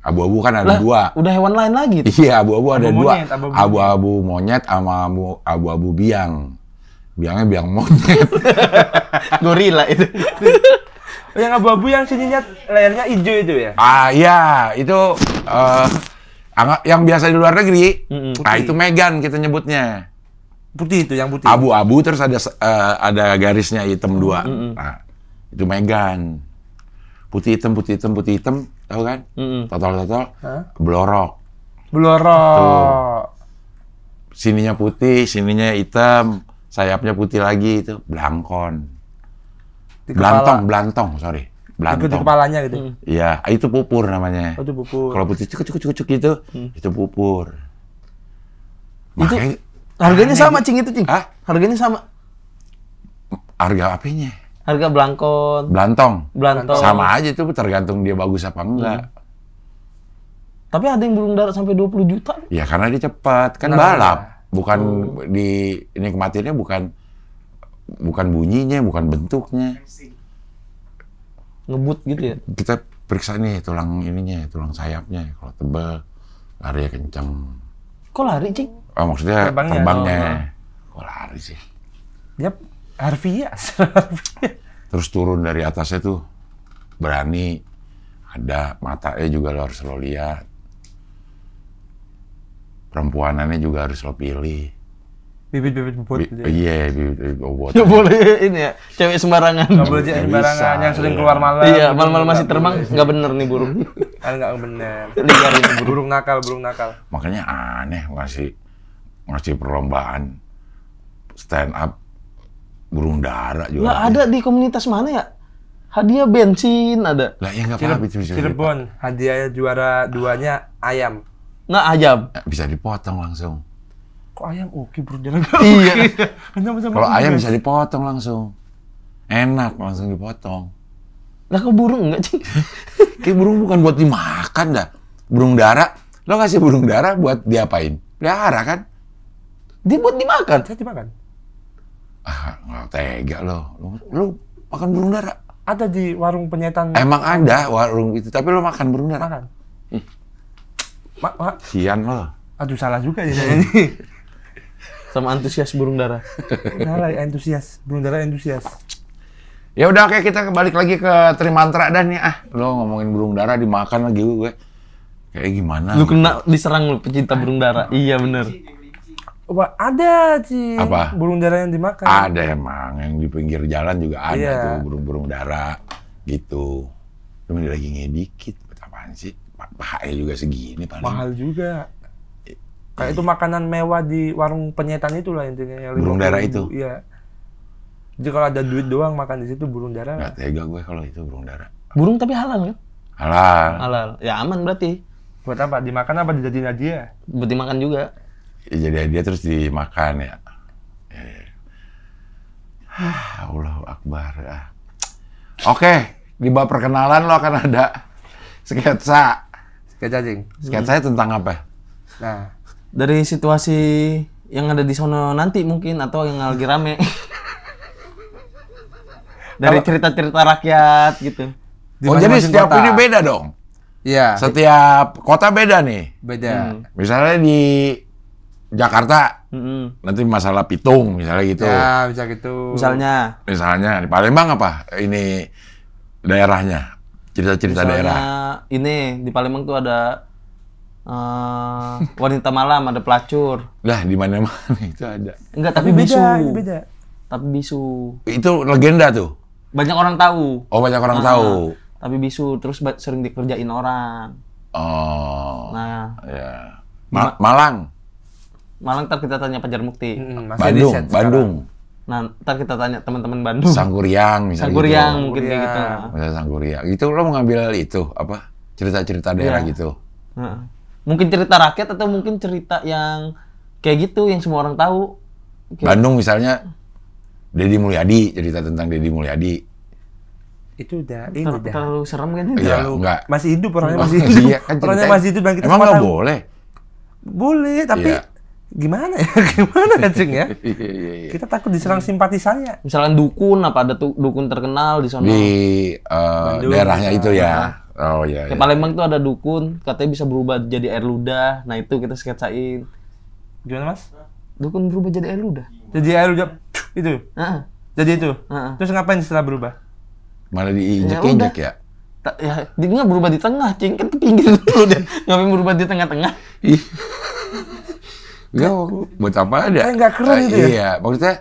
Abu-abu kan ada dua. Udah hewan lain lagi? Iya, abu-abu ada dua. Monyet, abu-abu monyet sama abu-abu biang. Biangnya biang monyet. Gorila itu. Yang abu-abu yang sininya layarnya hijau itu ya? Iya, itu yang biasa di luar negeri. Itu Megan kita nyebutnya. Putih itu, yang putih. Abu-abu terus ada garisnya hitam dua. Nah, itu Megan. Putih hitam, tahu kan? Total, belorok. Sininya putih, sininya hitam, sayapnya putih lagi, itu belangkon. Belantong, sorry. Belantong. Di kepalanya gitu? Iya, itu pupur namanya. Oh, itu pupur. Kalau putih cucuk gitu, itu pupur. Makanya, harganya sama, Cing, itu, Cing? Hah? Harganya sama? Harga apanya? Harga belangkon. Belantong. Sama aja itu tergantung dia bagus apa enggak. Tapi ada yang burung dara sampai 20 juta. Ya karena dia cepat, kan balap. Bukan ini kematiannya bukan bunyinya, bukan bentuknya. Ngebut gitu ya. Kita periksa nih tulang sayapnya. Kalau tebal, lari kencang. Kok lari, Cing? Oh, maksudnya terbangnya. Kok lari sih? Yap. Harfiah. Terus turun dari atasnya tuh berani, ada matanya juga lo harus lo lihat, perempuanannya juga harus lo pilih. Bibit-bibit bobot gitu. Iya, bibit bobot. Nggak boleh ini ya, cewek sembarangan. Nggak boleh sembarangan, yang sering keluar malam. Iya, malam-malam masih terbang, nggak bener nih burung. Kan nggak bener. Liar ini burung nakal. Makanya aneh ngasih perlombaan stand up burung dara juga. Lah ada di komunitas mana ya? Hadiah bensin ada. Lah ya nggak apa-apa. Cirebon, hadiah juara 2-nya ayam. Nah, ayam. Bisa dipotong langsung. Kok ayam oke burung dara? Iya. Kalau ayam bisa dipotong langsung. Enak langsung dipotong. Lah kok burung enggak, Cing? Kayak burung bukan buat dimakan dah. Burung dara, lo ngasih burung dara buat diapain? Pelihara kan? Dia buat dimakan. Saya dimakan. Nggak tega lo makan burung dara. Ada di warung penyetan. Emang ada warung itu, tapi lo makan burung dara? Makan. Sian lo. Aduh, salah juga ya saya ini. Sama antusias burung dara. Salah, burung dara entusias. Ya udah, oke, kita balik lagi ke Trimantra dan nih. Lo ngomongin burung dara dimakan lagi gue. Kayak gimana? Lu kena diserang lu pecinta burung dara. Iya bener. Wah, ada sih. Apa? Burung dara yang dimakan. Ada emang, yang di pinggir jalan juga ada tuh burung-burung dara gitu. Cuma dia lagi ngedikit, apaan sih? Pahanya juga segini paling. Mahal juga. Kayak itu makanan mewah di warung penyetan itu lah intinya. Burung dara itu? Iya. Jadi kalau ada duit doang makan di situ burung dara. Nggak tega gue kalau itu burung dara. Burung tapi halal kan? Halal. Ya aman berarti. Buat apa? Dimakan apa dijadiin hadiah? Buat dimakan juga. Ya, jadi dia terus dimakan ya. Allahu Akbar. Oke, di bawah perkenalan lo akan ada sketsa. Sketsa, Cing. Sketsanya tentang apa? Nah, dari situasi yang ada di sono nanti mungkin atau yang lagi rame. Dari cerita-cerita rakyat gitu. Oh, jadi setiap kota ini beda dong? Iya. Setiap kota beda nih? Beda. Misalnya di Jakarta, nanti masalah pitung, misalnya gitu. Ya, bisa gitu. Misalnya di Palembang apa? Ini daerahnya, cerita-cerita daerah. Ini di Palembang tuh ada wanita malam, ada pelacur. Lah, di mana-mana itu ada. Enggak, tapi bisu. Beda. Tapi bisu. Itu legenda tuh? Banyak orang tahu. Oh, banyak orang tahu. Tapi bisu, terus sering dikerjain orang. Oh. Nah. Ya. Malang. Malang ntar kita tanya Pajar Mukti. Bandung. Nah, ntar kita tanya teman-teman Bandung. Sangguriang misalnya. Sangguriang gitu. Mungkin kayak gitu. Misalnya Sangguriang. Itu lo mau ngambil itu apa? Cerita-cerita daerah gitu. Mungkin cerita rakyat atau mungkin cerita yang kayak gitu yang semua orang tahu. Bandung misalnya Deddy Mulyadi, cerita tentang Deddy Mulyadi. Itu udah terlalu serem kan? Iya, enggak. Masih hidup orangnya, masih hidup. Iya, kan orangnya masih hidup dan kita emang nggak boleh? Boleh, tapi gimana ya? Gimana ya, Cing ya? Kita takut diserang simpatisannya. Misalnya dukun, apa ada tuh dukun terkenal di sana? Di daerahnya itu ya. Oh iya. Kayak Palembang tuh ada dukun, katanya bisa berubah jadi air ludah. Nah itu kita sketsain. Gimana, Mas? Dukun berubah jadi air ludah. Jadi air ludah itu? Jadi itu? Terus ngapain setelah berubah? Malah diinjek-injek ya? Ya, dia nggak berubah di tengah, Cing. Kan ke pinggir dulu deh. Ngapain berubah di tengah-tengah? Enggak, buat apa ada? Nggak keren gitu ya? Iya, maksudnya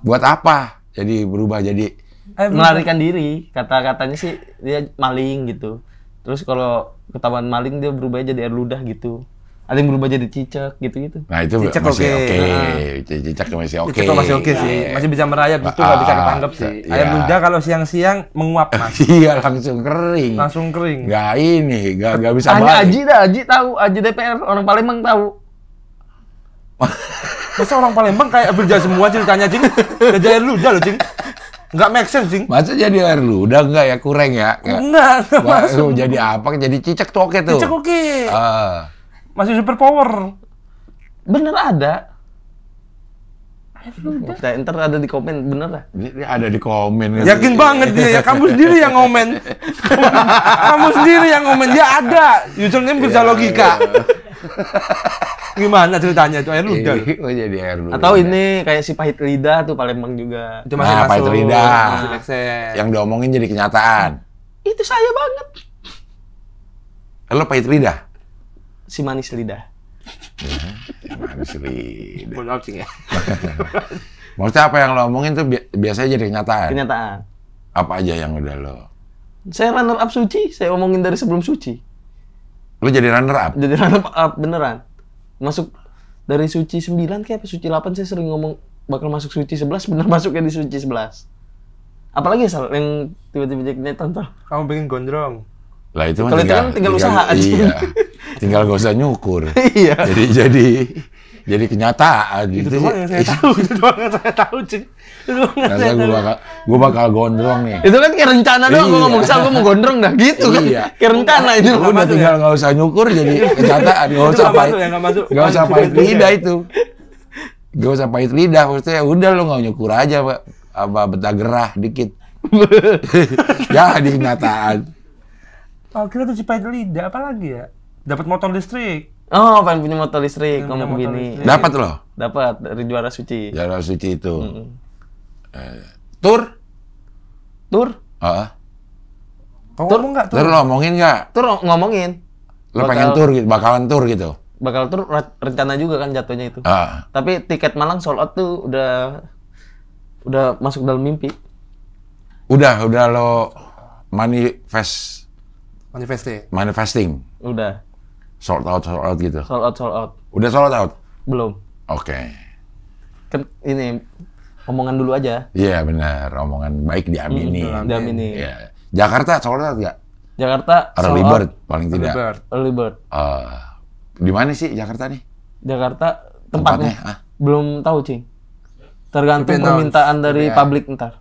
buat apa? Jadi berubah jadi... Melarikan diri. Kata-katanya sih dia maling gitu. Terus kalau ketahuan maling dia berubah jadi air ludah gitu. Ada yang berubah jadi cicak gitu-gitu. Nah itu cicak masih oke. Cicak masih oke. Cicak masih oke sih. Masih bisa merayap gitu, nggak bisa ketangkep sih. Air ludah kalau siang-siang menguap, Mas. Iya, langsung kering. Langsung kering. Nggak bisa balik. Aji tahu. Aji DPR, orang Palembang tahu. Masa orang Palembang kayak Abirja semua ceritanya, Cing? Jadi air ludah loh, Cing. Nggak make sense, Cing. Masa jadi air ludah nggak ya? Kurang ya? Nggak masuk. Jadi apa? Jadi cicak tuh oke tuh. Cicak oke. Masih super power. Bener ada. Ntar ada di komen, bener lah. Dia ada di komen. Yakin banget dia ya. Kamu sendiri yang ngomen. Kamu sendiri yang ngomen. Dia ada. Username bisa logika. Gimana ceritanya itu air ludah? Oh, jadi air ludah. Atau ini kayak si pahit lidah tuh Palembang juga. Itu masih masuk. Pahit lidah. Yang diomongin jadi kenyataan. Itu saya banget. Lo pahit lidah? Si manis lidah. Manis lidah. Maaf, Cing ya. Maksudnya apa yang lo omongin tuh biasanya jadi kenyataan? Kenyataan. Apa aja yang udah lo? Saya runner up suci. Saya omongin dari sebelum suci. Lo jadi runner up? Jadi runner up beneran. Masuk dari suci 9 kayak apa suci 8 saya sering ngomong bakal masuk suci 11, bener masuknya di suci 11. Apalagi yang tiba-tiba jadi tonton. Kamu pengen gondrong. Lah itu kalau tinggal usaha aja. Iya. Tinggal gak usah nyukur. Iya. Jadi kenyataan gitu. Itu doang yang saya tahu. Itu doang yang saya tahu, Cing. Gue bakal gondrong nih. Itu kan kayak rencana doang. Gue ngomong gue mau gondrong dah gitu kan. Iya. Kayak rencana itu. Udah tinggal gak usah nyukur jadi kenyataan. Gak usah pahit lidah itu. Gak usah pahit lidah. Maksudnya udah lo gak nyukur aja, Pak. Apa betah gerah dikit. Ya di kenyataan. Oh, kira tuh si pahit lidah. Apa lagi ya? Dapat motor listrik. Oh, pengen punya motor listrik, ngomong begini. Dapat loh. Dapat dari juara suci. Juara suci itu. Tur? Tur? Tur nggak? Tur lo ngomongin nggak? Tur ngomongin. Lo pengen tur gitu, bakalan tur gitu? bakal tur rencana juga kan jatuhnya itu. Tapi tiket Malang sold out tuh udah masuk dalam mimpi. Udah lo manifesting. Udah. Sold out gitu. Sold out. Udah sold out? Belum. Oke. Kan ini omongan dulu aja. Iya benar, omongan baik diamini. Diamini. Iya. Jakarta sold out nggak? Jakarta Early bird paling tidak. Early bird. Di mana sih Jakarta nih? Jakarta tempatnya? Belum tahu, Cing. Tergantung permintaan dari publik ntar.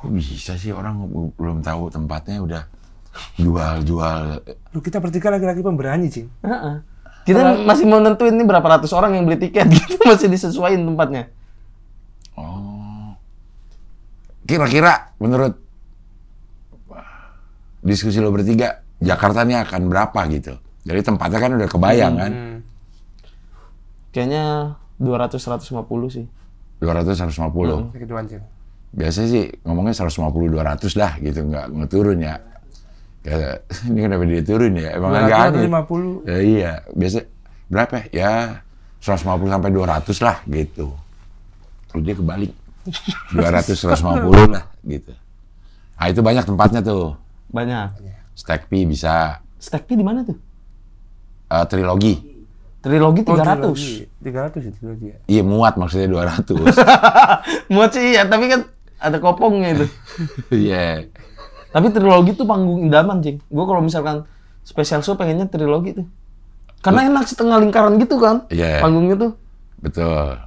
Kok bisa sih orang belum tahu tempatnya udah jual. Lu kita bertiga laki-laki pemberani, Cing. Kita masih mau nentuin ini berapa ratus orang yang beli tiket gitu, masih disesuaiin tempatnya. Oh. Kira-kira menurut diskusi lo bertiga, Jakarta ini akan berapa gitu? Jadi tempatnya kan udah kebayang kan? Kayaknya 200-150 sih. 200-150? Gitu aja. Biasanya sih ngomongnya 150-200 dah gitu, nggak turun ya. Kayak, ini kenapa dia turun ya? Emang agak aneh. 250. Ya, iya, biasa berapa ya? 150-200 lah gitu. Kalau dia kebalik. 200-150 lah gitu. Nah itu banyak tempatnya tuh. Banyak. Stekpi bisa. Stekpi di mana tuh? Trilogi. Trilogi 300. 300 ya trilogi ya? Iya muat maksudnya 200. Muat sih ya, tapi kan ada kopongnya itu. Iya. Tapi trilogi tuh panggung idaman, Cing. Gue kalau misalkan special show pengennya trilogi tuh. Karena enak setengah lingkaran gitu kan. Iya. Panggungnya tuh. Betul.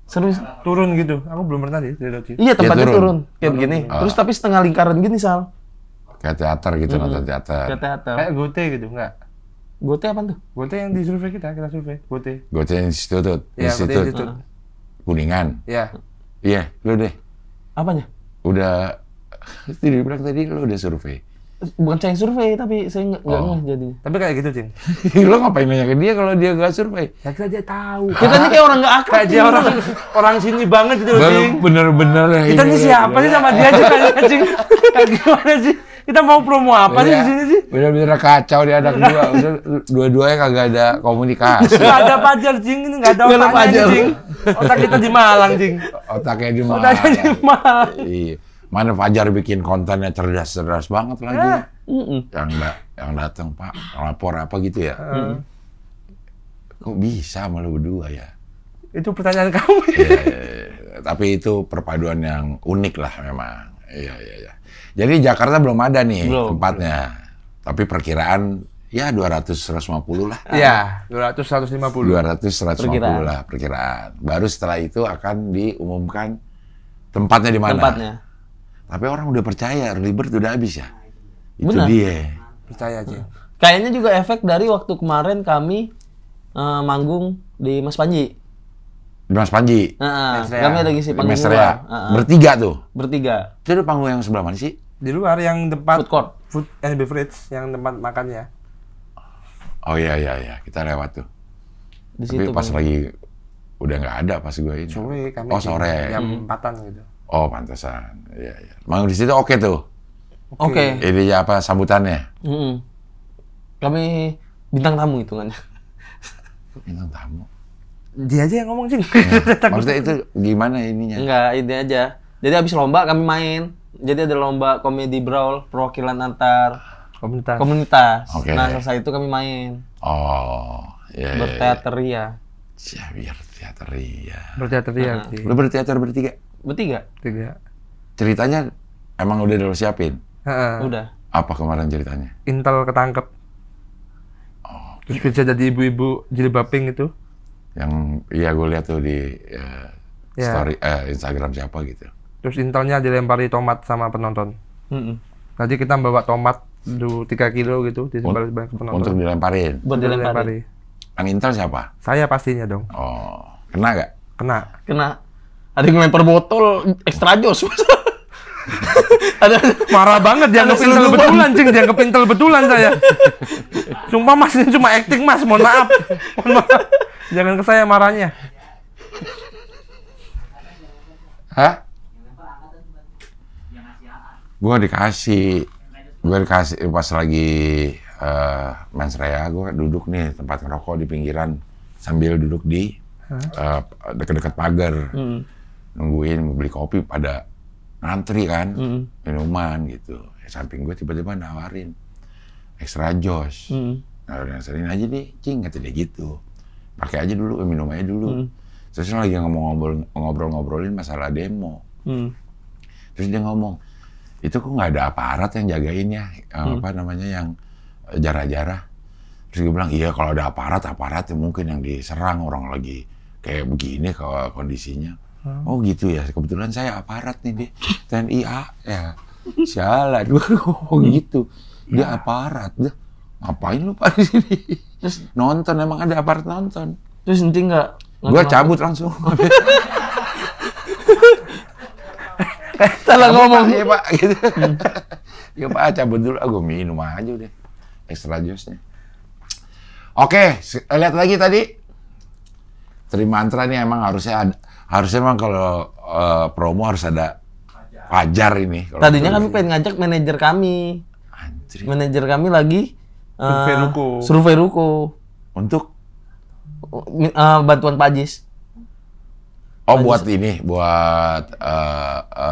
Seru. Turun gitu. Aku belum pernah sih trilogi. Iya, tempatnya turun. Kayak begini. Terus tapi setengah lingkaran gini, Sal. Kayak teater gitu, nonton teater. Kayak teater. Kayak Gote gitu, enggak? Gote apa tuh? Gote yang di survei kita survei. Gote. Gote Institute. Ya, Institute. Kuningan. Iya. Iya, lu deh. Apanya? Udah, tadi bilang tadi lu udah survei. Bukan saya yang survei, tapi saya nggak ngeh jadinya. Tapi kayak gitu, Cing. Lu ngapain nanya ke dia kalau dia nggak survei? Ya kita aja tahu. Kita nih kayak orang nggak akrab. Kayak dia orang sini banget gitu, Cing. Bener-bener. Kita nih siapa sih sama dia aja kan, Cing? Kayak gimana sih? Kita mau promo apa sih di sini sih? Bener-bener kacau dia anak dua. Udah dua-duanya kagak ada komunikasi. Nggak ada Fajar, Cing. Ini nggak ada otaknya, Cing. Otak kita di Malang, Cing. Otaknya di Malang. Otaknya di Malang. Iya. Mana Fajar bikin kontennya cerdas banget lagi. Yang datang Pak, lapor apa gitu ya. Kok bisa malu berdua ya? Itu pertanyaan kamu. Iya. Tapi itu perpaduan yang unik lah memang. Iya. Jadi Jakarta belum ada nih tempatnya. Tapi perkiraan ya 200-150 lah. Iya, 200-150. 200-150 lah perkiraan. Baru setelah itu akan diumumkan tempatnya di mana. Tapi orang udah percaya, early bird udah habis ya. Itu benar. dia. Percaya aja. Kayaknya juga efek dari waktu kemarin kami manggung di Mas Panji. Di Mas Panji. Kami ada ngisi panggung luar. Bertiga tuh. Bertiga. Itu ada panggung yang sebelah mana sih? Di luar yang tempat food court, food and beverage, yang tempat makannya. Oh iya, kita lewat tuh. Di tapi situ pas lagi udah nggak ada pas gue ini. Sore kami. Oh sore. Jam 4-an gitu. Oh pantesan. Iya. Manggung di situ oke tuh. Oke. Ini apa sambutannya? Kami bintang tamu hitungannya. Bintang tamu. Dia aja yang ngomong, Cing. Maksudnya itu gimana ininya? Enggak, ini aja. Jadi habis lomba kami main. Jadi ada lomba komedi brawl perwakilan antar komunitas. Okay. Nah, selesai itu kami main. Oh, iya. Berteateria. Ya, biar teateria. Berteateria. Lu berteater bertiga? Bertiga. Ceritanya emang udah lo siapin? Udah. Apa kemarin ceritanya? Intel ketangkep. Oh, terus bisa jadi ibu-ibu jilbab pink itu. Yang iya gue lihat tuh di story Instagram siapa gitu. Terus Intelnya dilempari tomat sama penonton. Nanti kita bawa tomat 3 kilo gitu di sebelah ke penonton. Untuk dilemparin? Buat dilempari. Yang Intel siapa? Saya pastinya dong. Oh, kena gak? Kena. Ada yang lempar botol extra jos. Ada marah banget, dianggap Intel betulan, Cing. Dianggap Intel betulan saya. Sumpah Mas, ini cuma acting Mas, mohon maaf. Jangan ke saya marahnya. Hah? Gue dikasih pas lagi Mens Rea, gue duduk nih tempat ngerokok di pinggiran sambil duduk di dekat-dekat pagar, nungguin mau beli kopi pada ngantri kan, minuman gitu. Samping gue tiba-tiba nawarin extra joss, nawarin sering aja deh, cing, kata dia gitu. Pakai aja dulu, minum aja dulu. Terus lagi ngobrol-ngobrolin masalah demo. Terus dia ngomong, itu kok nggak ada aparat yang jagain ya, apa namanya yang jarah-jarah. Terus gue bilang, iya kalau ada aparat ya mungkin yang diserang orang lagi kayak begini kalau kondisinya. Oh gitu ya, kebetulan saya aparat nih di TNI ya. Sialan, gue ngomong gitu. Dia aparat, ngapain lu Pak di sini? Terus nonton, emang ada aparat nonton. Terus nanti nggak? Gue cabut langsung. Salah ngomong. Iya Pak, gitu. Ya Pak, cabut dulu. Gue minum aja udah. Extra joss-nya. Oke, lihat lagi tadi. Trimantra nih emang harusnya emang kalau promo harus ada Fajar ini. Tadinya kami pengen ngajak manajer kami. Anjir. Manajer kami lagi survei ruko. Untuk bantuan Pajis. Oh, buat ini, buat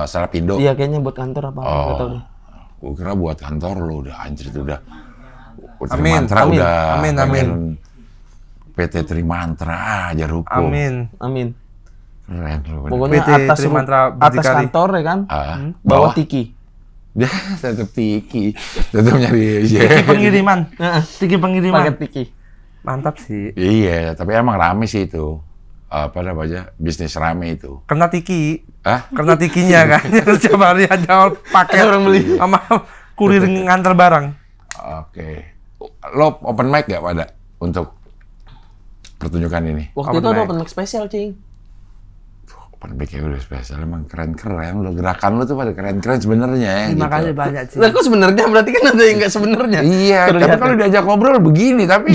Salapindo. Iya, kayaknya buat kantor apa. Nggak tahu deh. Gue kira buat kantor lo udah anjir itu udah. Amin. Trimantra Amin. udah. Amin. PT Trimantra aja ruko. Amin. Keren lo. Pokoknya PT atas kantor ya kan. Bawah Tiki. Dia tetap Tiki. Tetap nyari Tiki pengiriman. Tiki pengiriman. Paket Tiki. Mantap sih. Iya, tapi emang rame sih itu. Apa namanya? Bisnis rame itu. Kena Tiki. Hah? Kena Tikinya kan. Setiap hari ada paket orang beli. sama kurir nganter barang. Oke. Lo open mic gak pada untuk pertunjukan ini? Waktu itu ada open mic spesial, Cing. Open mic-nya udah spesial, emang keren-keren lo. Gerakan lo tuh pada keren-keren sebenarnya ya. Terima gitu. kasih banyak sih. Lah kok sebenarnya berarti kan ada yang nggak sebenarnya. Iya, tapi kalau diajak ngobrol begini, tapi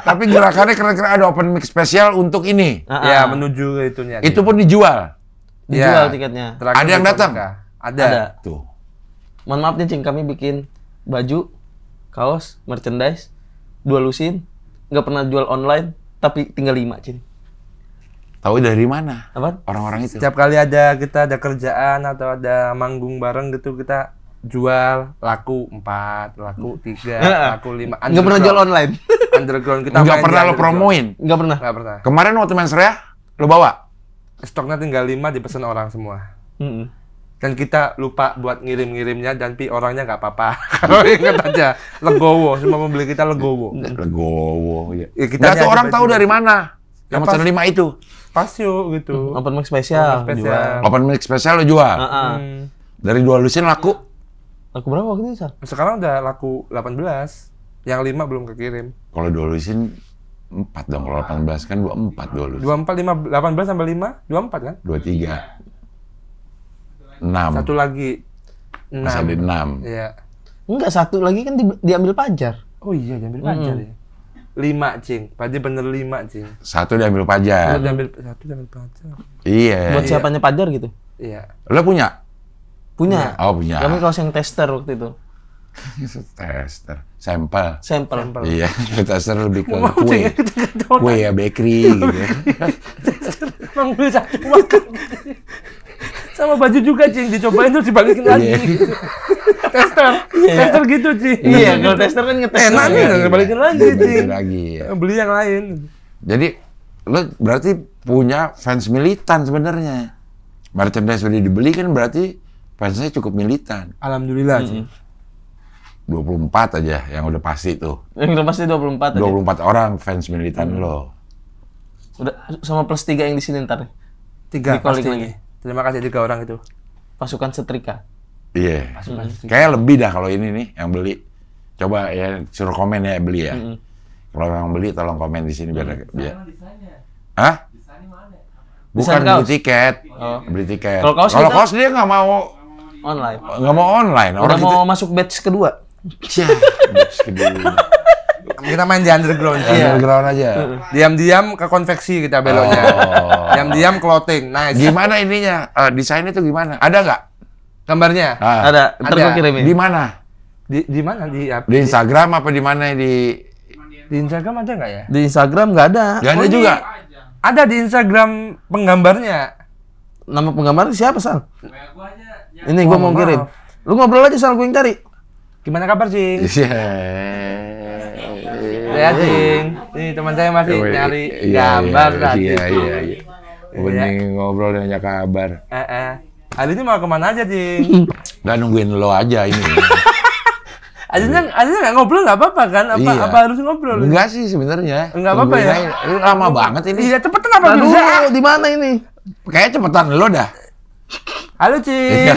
tapi gerakannya keren-keren. Ada open mic spesial untuk ini. Ya, menuju itunya. Itu pun dijual. Dijual tiketnya. Ada yang datang? Ada. Tuh. Mohon maaf nih, Cing, kami bikin baju, kaos, merchandise, 2 lusin, nggak pernah jual online, tapi tinggal 5, Cing. Tahu dari mana? Apa? Orang-orang itu. Setiap kali kita ada kerjaan atau ada manggung bareng gitu, kita jual laku 4, laku 3, laku 5. Nggak pernah jual online. Underground kita Nggak pernah lo promoin? Nggak pernah. Nggak pernah. Kemarin waktu Mens Rea, lo bawa? Stoknya tinggal 5, dipesan orang semua. Dan kita lupa buat ngirim-ngirimnya, dan orangnya nggak apa-apa. Kalau ingat aja, legowo. Semua pembeli kita legowo. Legowo, iya. Ya, kita tuh orang tahu dari mana? Yang pesan 5 itu? Pas yuk gitu. Open mic spesial. Jual. Open mic spesial lo jual? Dari 2 lusin laku? Laku berapa waktu itu, Sar? Sekarang udah laku 18. Yang 5 belum kekirim. Kalau 2 lusin 4 dong. Kalau 18 kan 24 2 lusin. 24, 18 tambah 5, 24 kan? 23. 6. Satu lagi. 6. Masih ada 6. Iya. Enggak, satu lagi kan diambil Pajar. Oh iya, diambil Pajar ya. 5, Cing. Berarti bener 5, Cing. 1 diambil Pajar. Satu diambil Pajar. Iya. Buat siapanya Pajar gitu? Iya. Lo punya? Punya. Oh, punya. Kami kaos yang tester waktu itu. Tester. Sampel. Iya, tester lebih ke kue. Kue ya, bakery gitu. Ngambil satu makan. Sama baju juga, Cing. Dicobain terus dibalikin lagi. Tester gitu, Cing. Iya, kalau tester kan ngetes. Enak nih, balikin lagi, Cing. Lagi. Beli yang lain. Jadi, lo berarti punya fans militan sebenarnya. Merchandise udah dibeli kan berarti fansnya cukup militan. Alhamdulillah, Cing. 24 aja yang udah pasti tuh. Yang udah pasti 24 aja. 24 orang fans militan lo. Udah sama plus 3 yang di sini ntar. 3 Di calling pasti. lagi. Terima kasih 3 orang itu. Pasukan setrika. Iya. Kayaknya lebih dah kalau ini nih yang beli. Coba ya suruh komen ya beli ya. Kalau yang beli tolong komen di sini biar. Hah? Bukan beli tiket. Beli tiket. Kalau kaos dia nggak mau online. Nggak mau online. Udah mau masuk batch kedua. Ya, Kita main di underground. Underground aja. Diam-diam ke konveksi kita beloknya. Diam-diam clothing. Nice. Gimana ininya? Desainnya tuh gimana? Ada nggak? Gambarnya? Ada. Ntar Ada. gua kirimin. Di mana? Di mana? Di Instagram apa di mana di Instagram ada nggak ya? Di Instagram nggak ada. Ya ada juga. Ada di Instagram penggambarnya. Nama penggambar siapa, Sal? Ini gua mau kirim. Lu ngobrol aja, Sal, gua yang cari. Gimana kabar, Cing? Ya, Cing. Ini teman saya masih nyari gambar tadi. Iya. Bening ngobrol dan nanya kabar. Hari ini mau kemana aja, Cing? Nggak nungguin lo aja ini. Azinya nggak ngobrol nggak apa-apa kan? Apa harus ngobrol? Enggak sih sebenarnya. Enggak apa-apa ya. Ini lama banget ini. Iya, cepetan apa bisa? Di mana ini? Kayaknya cepetan lo dah. Halo, Cing. Iya.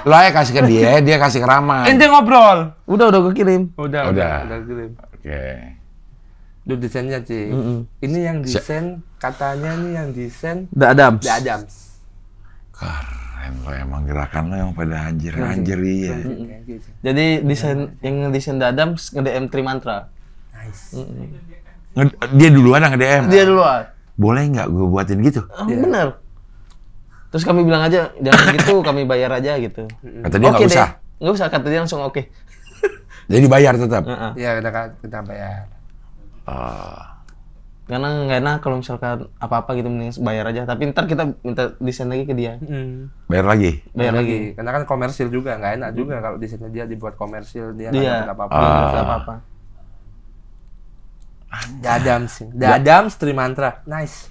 Lo aja kasih ke dia kasih ke Rama. Ente ngobrol. Udah gue kirim. Udah kirim. Oke. Duh, desainnya, Cing. Ini yang desain, katanya nih yang desain The Adams. Keren lo, emang gerakan lo yang pada anjir iya. Jadi desain yang ngedesain The Adams nge-DM Trimantra. Nice. Dia duluan yang nge-DM? Dia duluan. Boleh nggak gue buatin gitu? Bener. Terus kami bilang aja, jangan gitu, kami bayar aja gitu. Kata dia nggak usah? Nggak usah, kata dia langsung oke. Jadi bayar tetap? Iya, kita bayar. Karena nggak enak kalau misalkan apa-apa gitu mending bayar aja. Tapi ntar kita minta desain lagi ke dia. Bayar lagi? Bayar lagi. Karena kan komersil juga, nggak enak juga kalau desainnya dia dibuat komersil, dia nggak dapat apa-apa. The Adams Trimantra. Nice.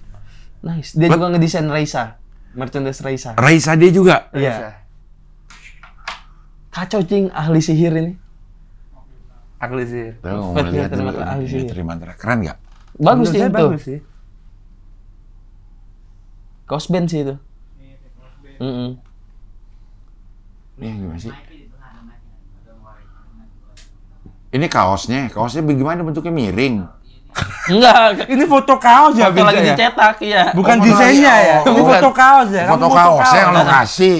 Dia juga ngedesain Raisa. Merchandise Raisa. Raisa dia juga? Iya. Kacau, Cing, ahli sihir ini. Ahli sihir. Tuh, mau lihat dulu ini Trimantra. Keren nggak? Bagus sih itu. Bagus sih. Kaos band sih itu. Ini gimana sih? Ini kaosnya bagaimana bentuknya miring? Enggak, ini foto kaos ya, foto lagi dicetak ya. Bukan desainnya ya. Ini foto kaos ya. Foto kaosnya yang lo kasih.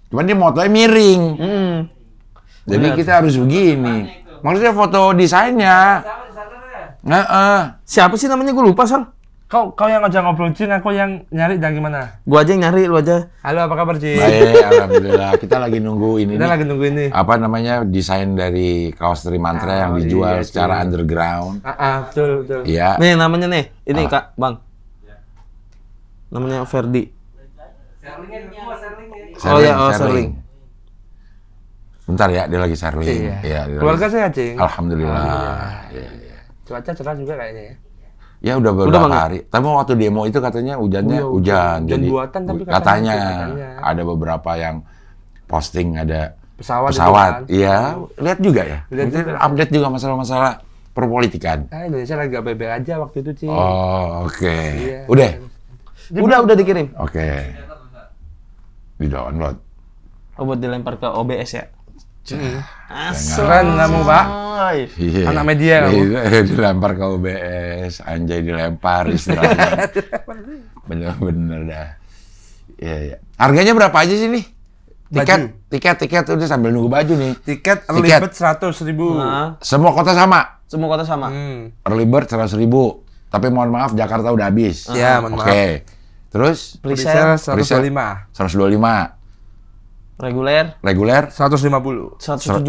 Cuman dia motonya miring. Jadi kita harus begini. Maksudnya foto desainnya. Siapa sih namanya, gue lupa, Sal. Kau yang ngajak ngobrol, Cing, aku yang nyari dari mana? Gua aja yang nyari, lu aja. Halo, apa kabar, Cing? Baik, alhamdulillah. Kita lagi nunggu ini. Apa namanya, desain dari kaos Trimantra yang dijual secara underground. Betul. Iya. Nih namanya nih, ini Kak, Bang. Namanya Ferdi. Serling. Bentar ya, dia lagi serling. Iya. Keluarga sehat, Cing? Alhamdulillah. Cuaca cerah juga kayaknya ya. Ya udah beberapa hari. Tapi waktu demo itu katanya hujan. Jadi buatan, tapi katanya ada beberapa yang posting ada pesawat. Iya, lihat juga ya. Update juga masalah-masalah perpolitikan. Indonesia lagi gak bebek aja waktu itu, Cing. Oh, oke. Iya. Udah dikirim. Oke. Di-download. Buat dilempar ke OBS ya. Keren kamu, Pak. Iya. Anak media kamu. Dilempar ke OBS, anjay dilempar istilahnya. Bener-bener dah. Iya. Harganya berapa aja sih nih? Tiket udah sambil nunggu baju nih. Tiket early bird 100.000. Semua kota sama? Semua kota sama. Early bird 100.000. Tapi mohon maaf Jakarta udah habis. Iya, mohon maaf. Oke. Terus? Presale 125. 125. Reguler 150. 175.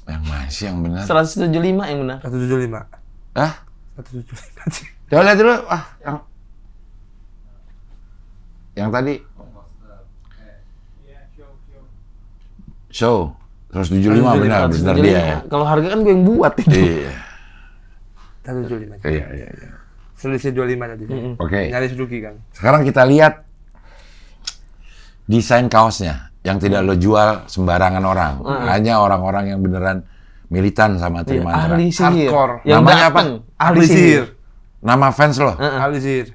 Yang masih yang benar. 175 yang benar. 175. Hah? 175. Coba lihat dulu. Yang tadi. Show. 175 benar dia. Kalau harga kan gue yang buat itu. Iya. 175. Iya. Selisih 25 tadi. Oke. Nyaris rugi kan. Sekarang kita lihat desain kaosnya yang tidak lo jual sembarangan orang. Hanya orang-orang yang beneran militan sama Trimantra. Ahli sihir. Hardcore. Namanya apa? Ahli sihir. Nama fans lo? Ahli sihir.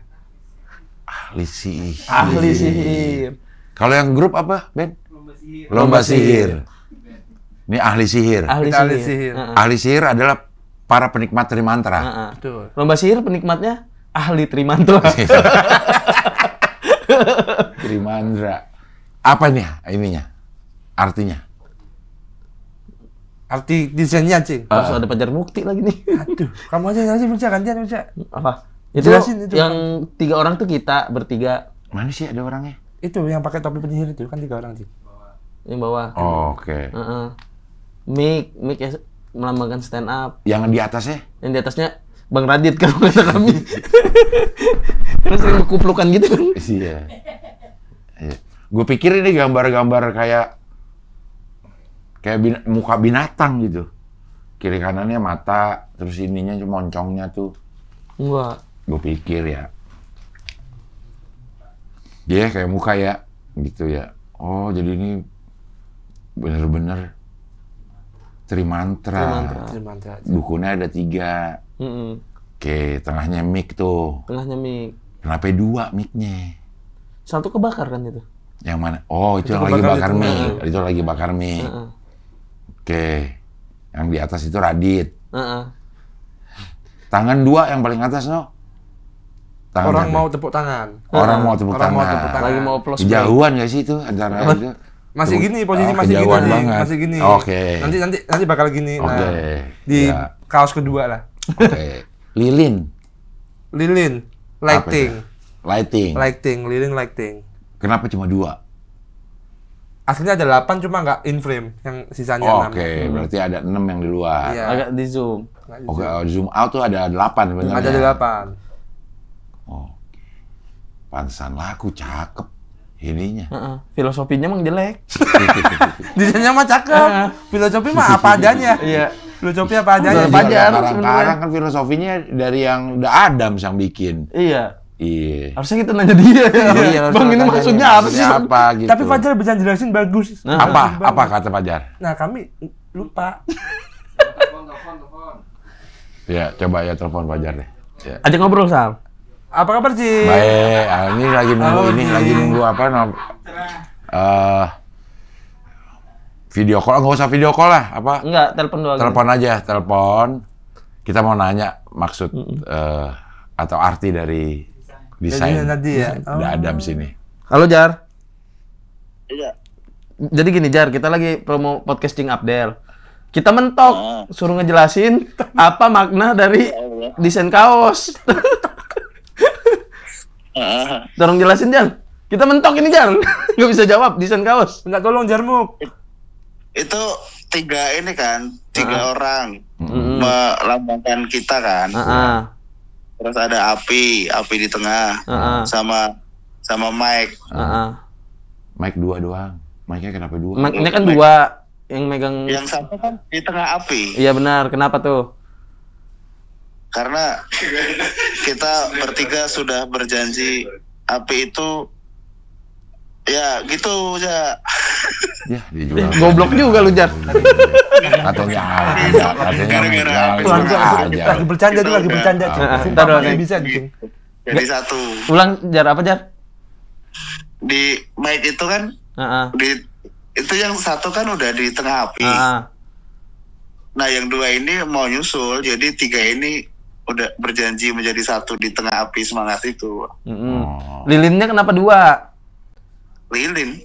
Ahli sihir. Kalau yang grup apa, Ben? Lomba sihir. Ini ahli sihir. Ahli sihir. Ahli sihir adalah para penikmat Trimantra. Betul. Lomba sihir penikmatnya ahli Trimantra. Trimantra. Apa nih ininya? Artinya? Arti desainnya, Cing. Harus ada pajar bukti lagi nih. Aduh, kamu aja baca gantian baca. Apa? Itu yang 3 orang tuh kita bertiga. Mana sih ada orangnya? Itu yang pakai topi penyihir itu kan 3 orang, Cing. Yang bawah. Oh, oke. Mic ya melambangkan stand up. Yang di atasnya? Yang di atasnya Bang Radit kalau kata kami. Karena sering kuplukan gitu kan. Iya. Gue pikir ini gambar-gambar kayak muka binatang gitu. Kiri kanannya mata, terus ininya moncongnya tuh. Enggak. Gue pikir ya. Dia kayak muka ya, gitu ya. Oh, jadi ini bener-bener Trimantra. Dukunnya ada 3. Oke, tengahnya mic tuh. Tengahnya mic. Kenapa 2 mic-nya? Satu kebakar kan itu? Yang mana? Oh, itu yang lagi bakar mic. Itu lagi bakar mic. Oke. Yang di atas itu Radit. Tangan 2 yang paling atas, no? Tangan orang siapa? mau tepuk tangan. Orang mau tepuk tangan. Lagi mau plus. Kejauhan nggak sih itu antara itu? Masih gini, posisi masih gini. Banget. Masih gini. Oke. Nanti bakal gini. Oke. Nah, di kaos kedua lah. Oke. Lilin. Lighting. Lilin lighting. Kenapa cuma 2? Aslinya ada 8 cuma nggak in frame, yang sisanya 6. Oke, berarti ada 6 yang di luar. Iya. Agak di zoom. Oke, zoom out tuh ada 8 sebenarnya. Ada 8. Oh. Pantesan laku, cakep ininya. Filosofinya emang jelek. Desainnya mah cakep. Filosofi mah apa adanya. Iya. Filosofi apa adanya. Sekarang kan filosofinya dari yang The Adams yang bikin. Iya. Iya. Harusnya kita nanya dia. Iya, Bang, ini maksudnya apa sih? Apa gitu. Tapi Fajar bisa jelasin bagus. Nah, apa kata Fajar? Nah, kami lupa. Telepon. Ya, coba ya telepon Fajar deh. Ya. Ajak ngobrol, Sam. Apa kabar, Ci? Baik, ini lagi nunggu apa video call, nggak usah video call lah, apa? Enggak, telepon doang. Telepon aja, telepon. Kita mau nanya maksud atau arti dari desain tadi ya. The Adams sini. Halo, Jar. Iya. Jadi gini, Jar, kita lagi promo podcasting Abdel. Kita mentok, suruh ngejelasin apa makna dari desain kaos. Tolong jelasin, Jar. Kita mentok ini, Jar. Nggak bisa jawab desain kaos. Enggak, tolong Jarmuk. Itu 3 ini kan, 3 orang melambangkan kita kan. Terus ada api di tengah, sama Mike. Mike 2 doang. Mike-nya kenapa 2? Mike-nya kan 2 yang megang. Yang satu kan di tengah api. Iya benar. Kenapa tuh? Karena kita bertiga sudah berjanji api itu ya gitu aja. Ya, dijual. Goblok juga lu, Jar. Katanya aja. Lagi bercanda. Entar dong. Bisa bikin. Jadi 1. Ulang, Jar, apa, Jar? Di Mike itu kan itu yang 1 kan udah di tengah api. Nah, yang 2 ini mau nyusul, jadi 3 ini udah berjanji menjadi 1 di tengah api semangat itu. Lilinnya kenapa 2? Lilin.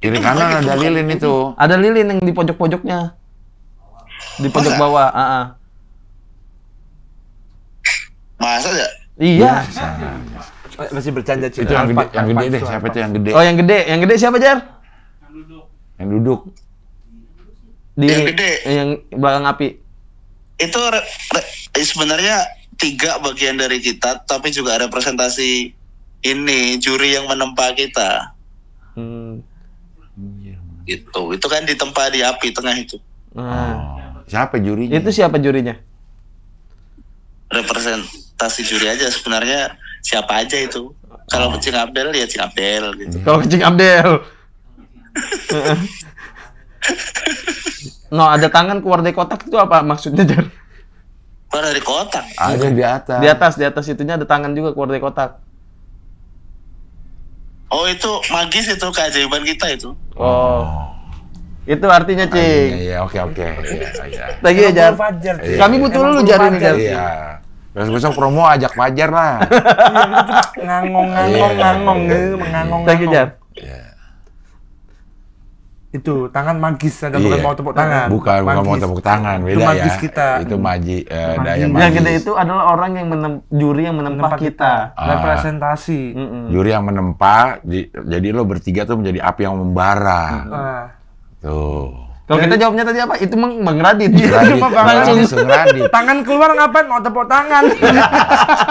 Kiri kanan ada lilin itu. Ada lilin yang di pojok-pojoknya. Di pojok bawah. Masa ya? Iya. Masih bercanda, Ci. Itu yang gede deh. Siapa itu yang gede? Oh, yang gede. Yang gede siapa, Jar? Yang duduk. Yang gede. Yang belakang api. Itu sebenarnya 3 bagian dari kita, tapi juga representasi ini juri yang menempa kita. Gitu. Itu kan ditempa di api tengah itu. Siapa jurinya? Itu siapa jurinya? Representasi juri aja sebenarnya, siapa aja itu. Kalau Cing Abdel ya Cing Abdel gitu. Kalau Cing Abdel. No, ada tangan keluar dari kotak itu apa maksudnya, Jar? Keluar dari kotak? Ada di atas. Di atas itunya ada tangan juga keluar dari kotak. Oh, itu magis, itu keajaiban kita itu. Oh. Itu artinya, Cing. Iya, oke. Iya. Lagi ya, Jar. Kami butuh lu, Jar, ini, Jar. Iya. Besok promo ajak Fajar lah. Ngangong gitu, mengangong. Lagi, Jar. Iya. Itu tangan magis, ada bukan mau tepuk tangan. Bukan mau tepuk tangan, beda itu magis ya. Kita. Itu daya magis. Yang gede itu adalah orang yang juri yang menempa kita. Representasi. Juri yang menempa, jadi lo bertiga tuh menjadi api yang membara. Tuh. Kalau kita jawabnya tadi apa? Itu Bang Radit. Langsung Radit. Tangan keluar ngapain? Mau tepuk tangan.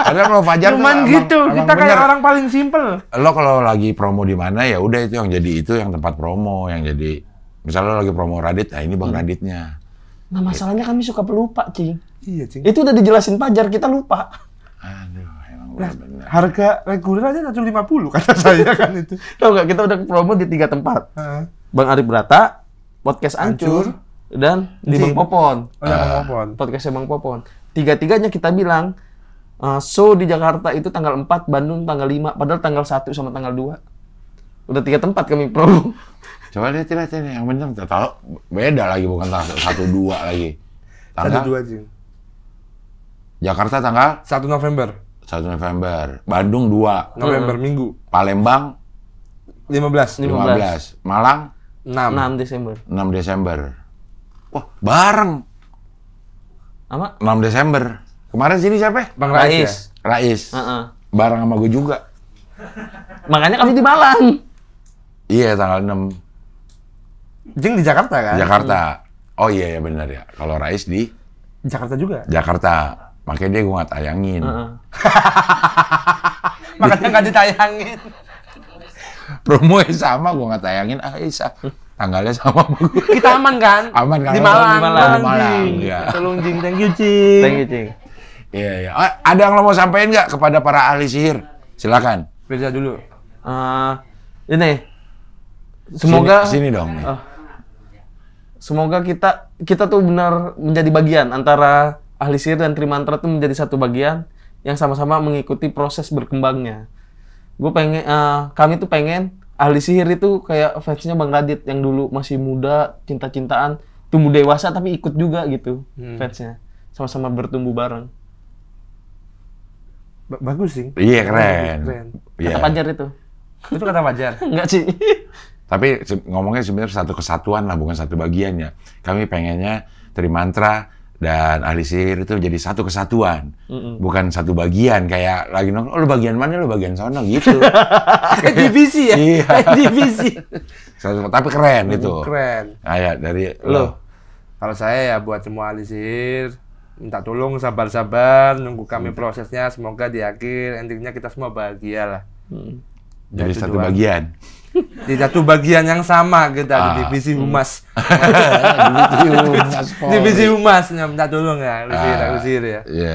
Karena kalau Fajar cuman tuh gitu, kita kayak orang paling simpel. Lo kalau lagi promo di mana ya udah itu yang jadi itu yang tempat promo yang jadi. Misalnya lo lagi promo Radit, ini Bang Raditnya. Nah masalahnya kami suka pelupa, Cing. Iya, Cing. Itu udah dijelasin Fajar, kita lupa. Aduh, emang bener. Harga reguler aja 150 kata saya kan itu. Tahu nggak, kita udah promo di 3 tempat. Bang Arif Brata, Podcast Ancur, dan di Bang Popon. Bang Popon. Podcastnya Bang Popon. 3-tiganya kita bilang, show di Jakarta itu tanggal 4, Bandung tanggal 5, padahal tanggal 1 sama tanggal 2. Udah 3 tempat kami promo. Coba lihat yang bener, tahu beda lagi, bukan tanggal 1-2 lagi. Tanggal 2 Jing. Jakarta tanggal 1 November. 1 November. Bandung 2 November Minggu. Palembang 15. Malang 6 Desember. 6 Desember. Wah, bareng. Apa? 6 Desember. Kemarin sini siapa? Bang Rais. Rais. Bareng sama gue juga. Makanya kami di Malang. Iya, tanggal 6. Jeng di Jakarta kan? Jakarta. Oh iya ya benar ya. Kalau Rais di Jakarta juga. Jakarta. Makanya dia gue nggak tayangin. Makanya nggak ditayangin. Promonya sama, gue nggak tayangin. Isa. Tanggalnya sama. Kita aman kan? Aman kan? Di Malang. Di Malang. Ya. Tolong Jing, thank you Cing. Thank you Cing. Iya. Ada yang lo mau sampein nggak kepada para ahli sihir? Silakan. Firza dulu. Ini. Semoga. Sini dong. Nih. Semoga kita tuh benar menjadi bagian antara ahli sihir dan Trimantra tuh menjadi satu bagian yang sama-sama mengikuti proses berkembangnya. Kami tuh pengen ahli sihir itu kayak fansnya Bang Radit yang dulu masih muda, cinta-cintaan, tumbuh dewasa tapi ikut juga gitu fansnya. Sama-sama bertumbuh bareng. Bagus sih. Iya keren. Kata Fajar itu. Itu kata Fajar. Enggak sih. Tapi ngomongnya sebenarnya satu kesatuan lah, bukan satu bagian ya. Kami pengennya Trimantra dan ahli sihir itu jadi satu kesatuan, bukan satu bagian kayak lagi nongkrong. Lo bagian mana? Lo bagian sana gitu. Divisi ya. Iya. Divisi. Tapi keren itu. Keren. Kayak dari lo. Kalau saya ya buat semua ahli sihir, minta tolong sabar-sabar, nunggu kami prosesnya. Semoga di akhir endingnya kita semua bahagia lah. Jadi satu bagian. Di satu bagian yang sama kita di divisi humas. Divisi humas, minta tolong ya, usir ya. Iya.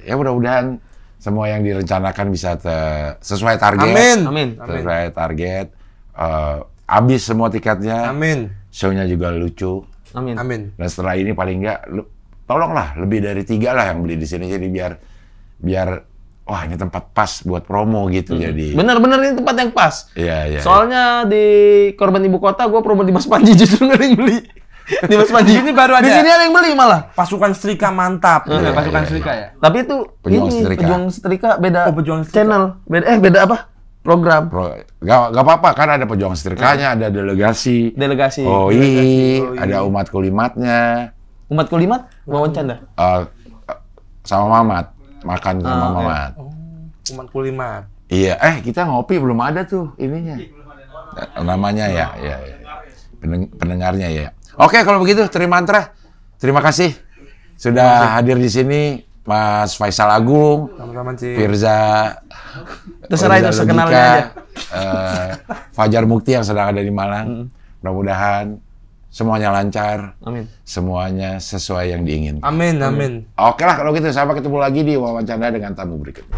Ya mudah-mudahan semua yang direncanakan bisa sesuai target. Amin. Sesuai target. Habis semua tiketnya. Amin. Show-nya juga lucu. Amin. Dan setelah ini paling enggak, tolonglah lebih dari 3 lah yang beli di sini, jadi biar wah ini tempat pas buat promo gitu. Jadi bener-bener ini tempat yang pas. Iya. Soalnya di Korban Ibu Kota gue promo di Mas Panji justru nggak ada yang beli. Di Mas Panji ini baru ada. Di sini ada yang beli malah. Pasukan Setrika mantap. Pasukan Setrika ya. Tapi itu Pejuang Setrika beda. Pejuang Setrika. Channel. Beda apa? Program. Gak apa-apa kan ada Pejuang Setrikanya, ada delegasi. Oh iya. Ada Umat Kulimatnya. Umat Kulimat? Wawan Canda. Sama Mamat. Makan sama Mamat. Umat Kulimat. Iya, kita ngopi belum ada tuh ininya. Namanya ya. Pendengarnya ya. Oke, kalau begitu Trimantra. Terima kasih sudah hadir di sini Mas Faisal Agung, sama-sama Cing. Firza. Terserah itu sekenalnya aja. Fajar Mukti yang sedang ada di Malang. Mudah-mudahan semuanya lancar. Amin. Semuanya sesuai yang diinginkan. Amin. Oke lah kalau gitu, sampai ketemu lagi di wawancara dengan tamu berikutnya.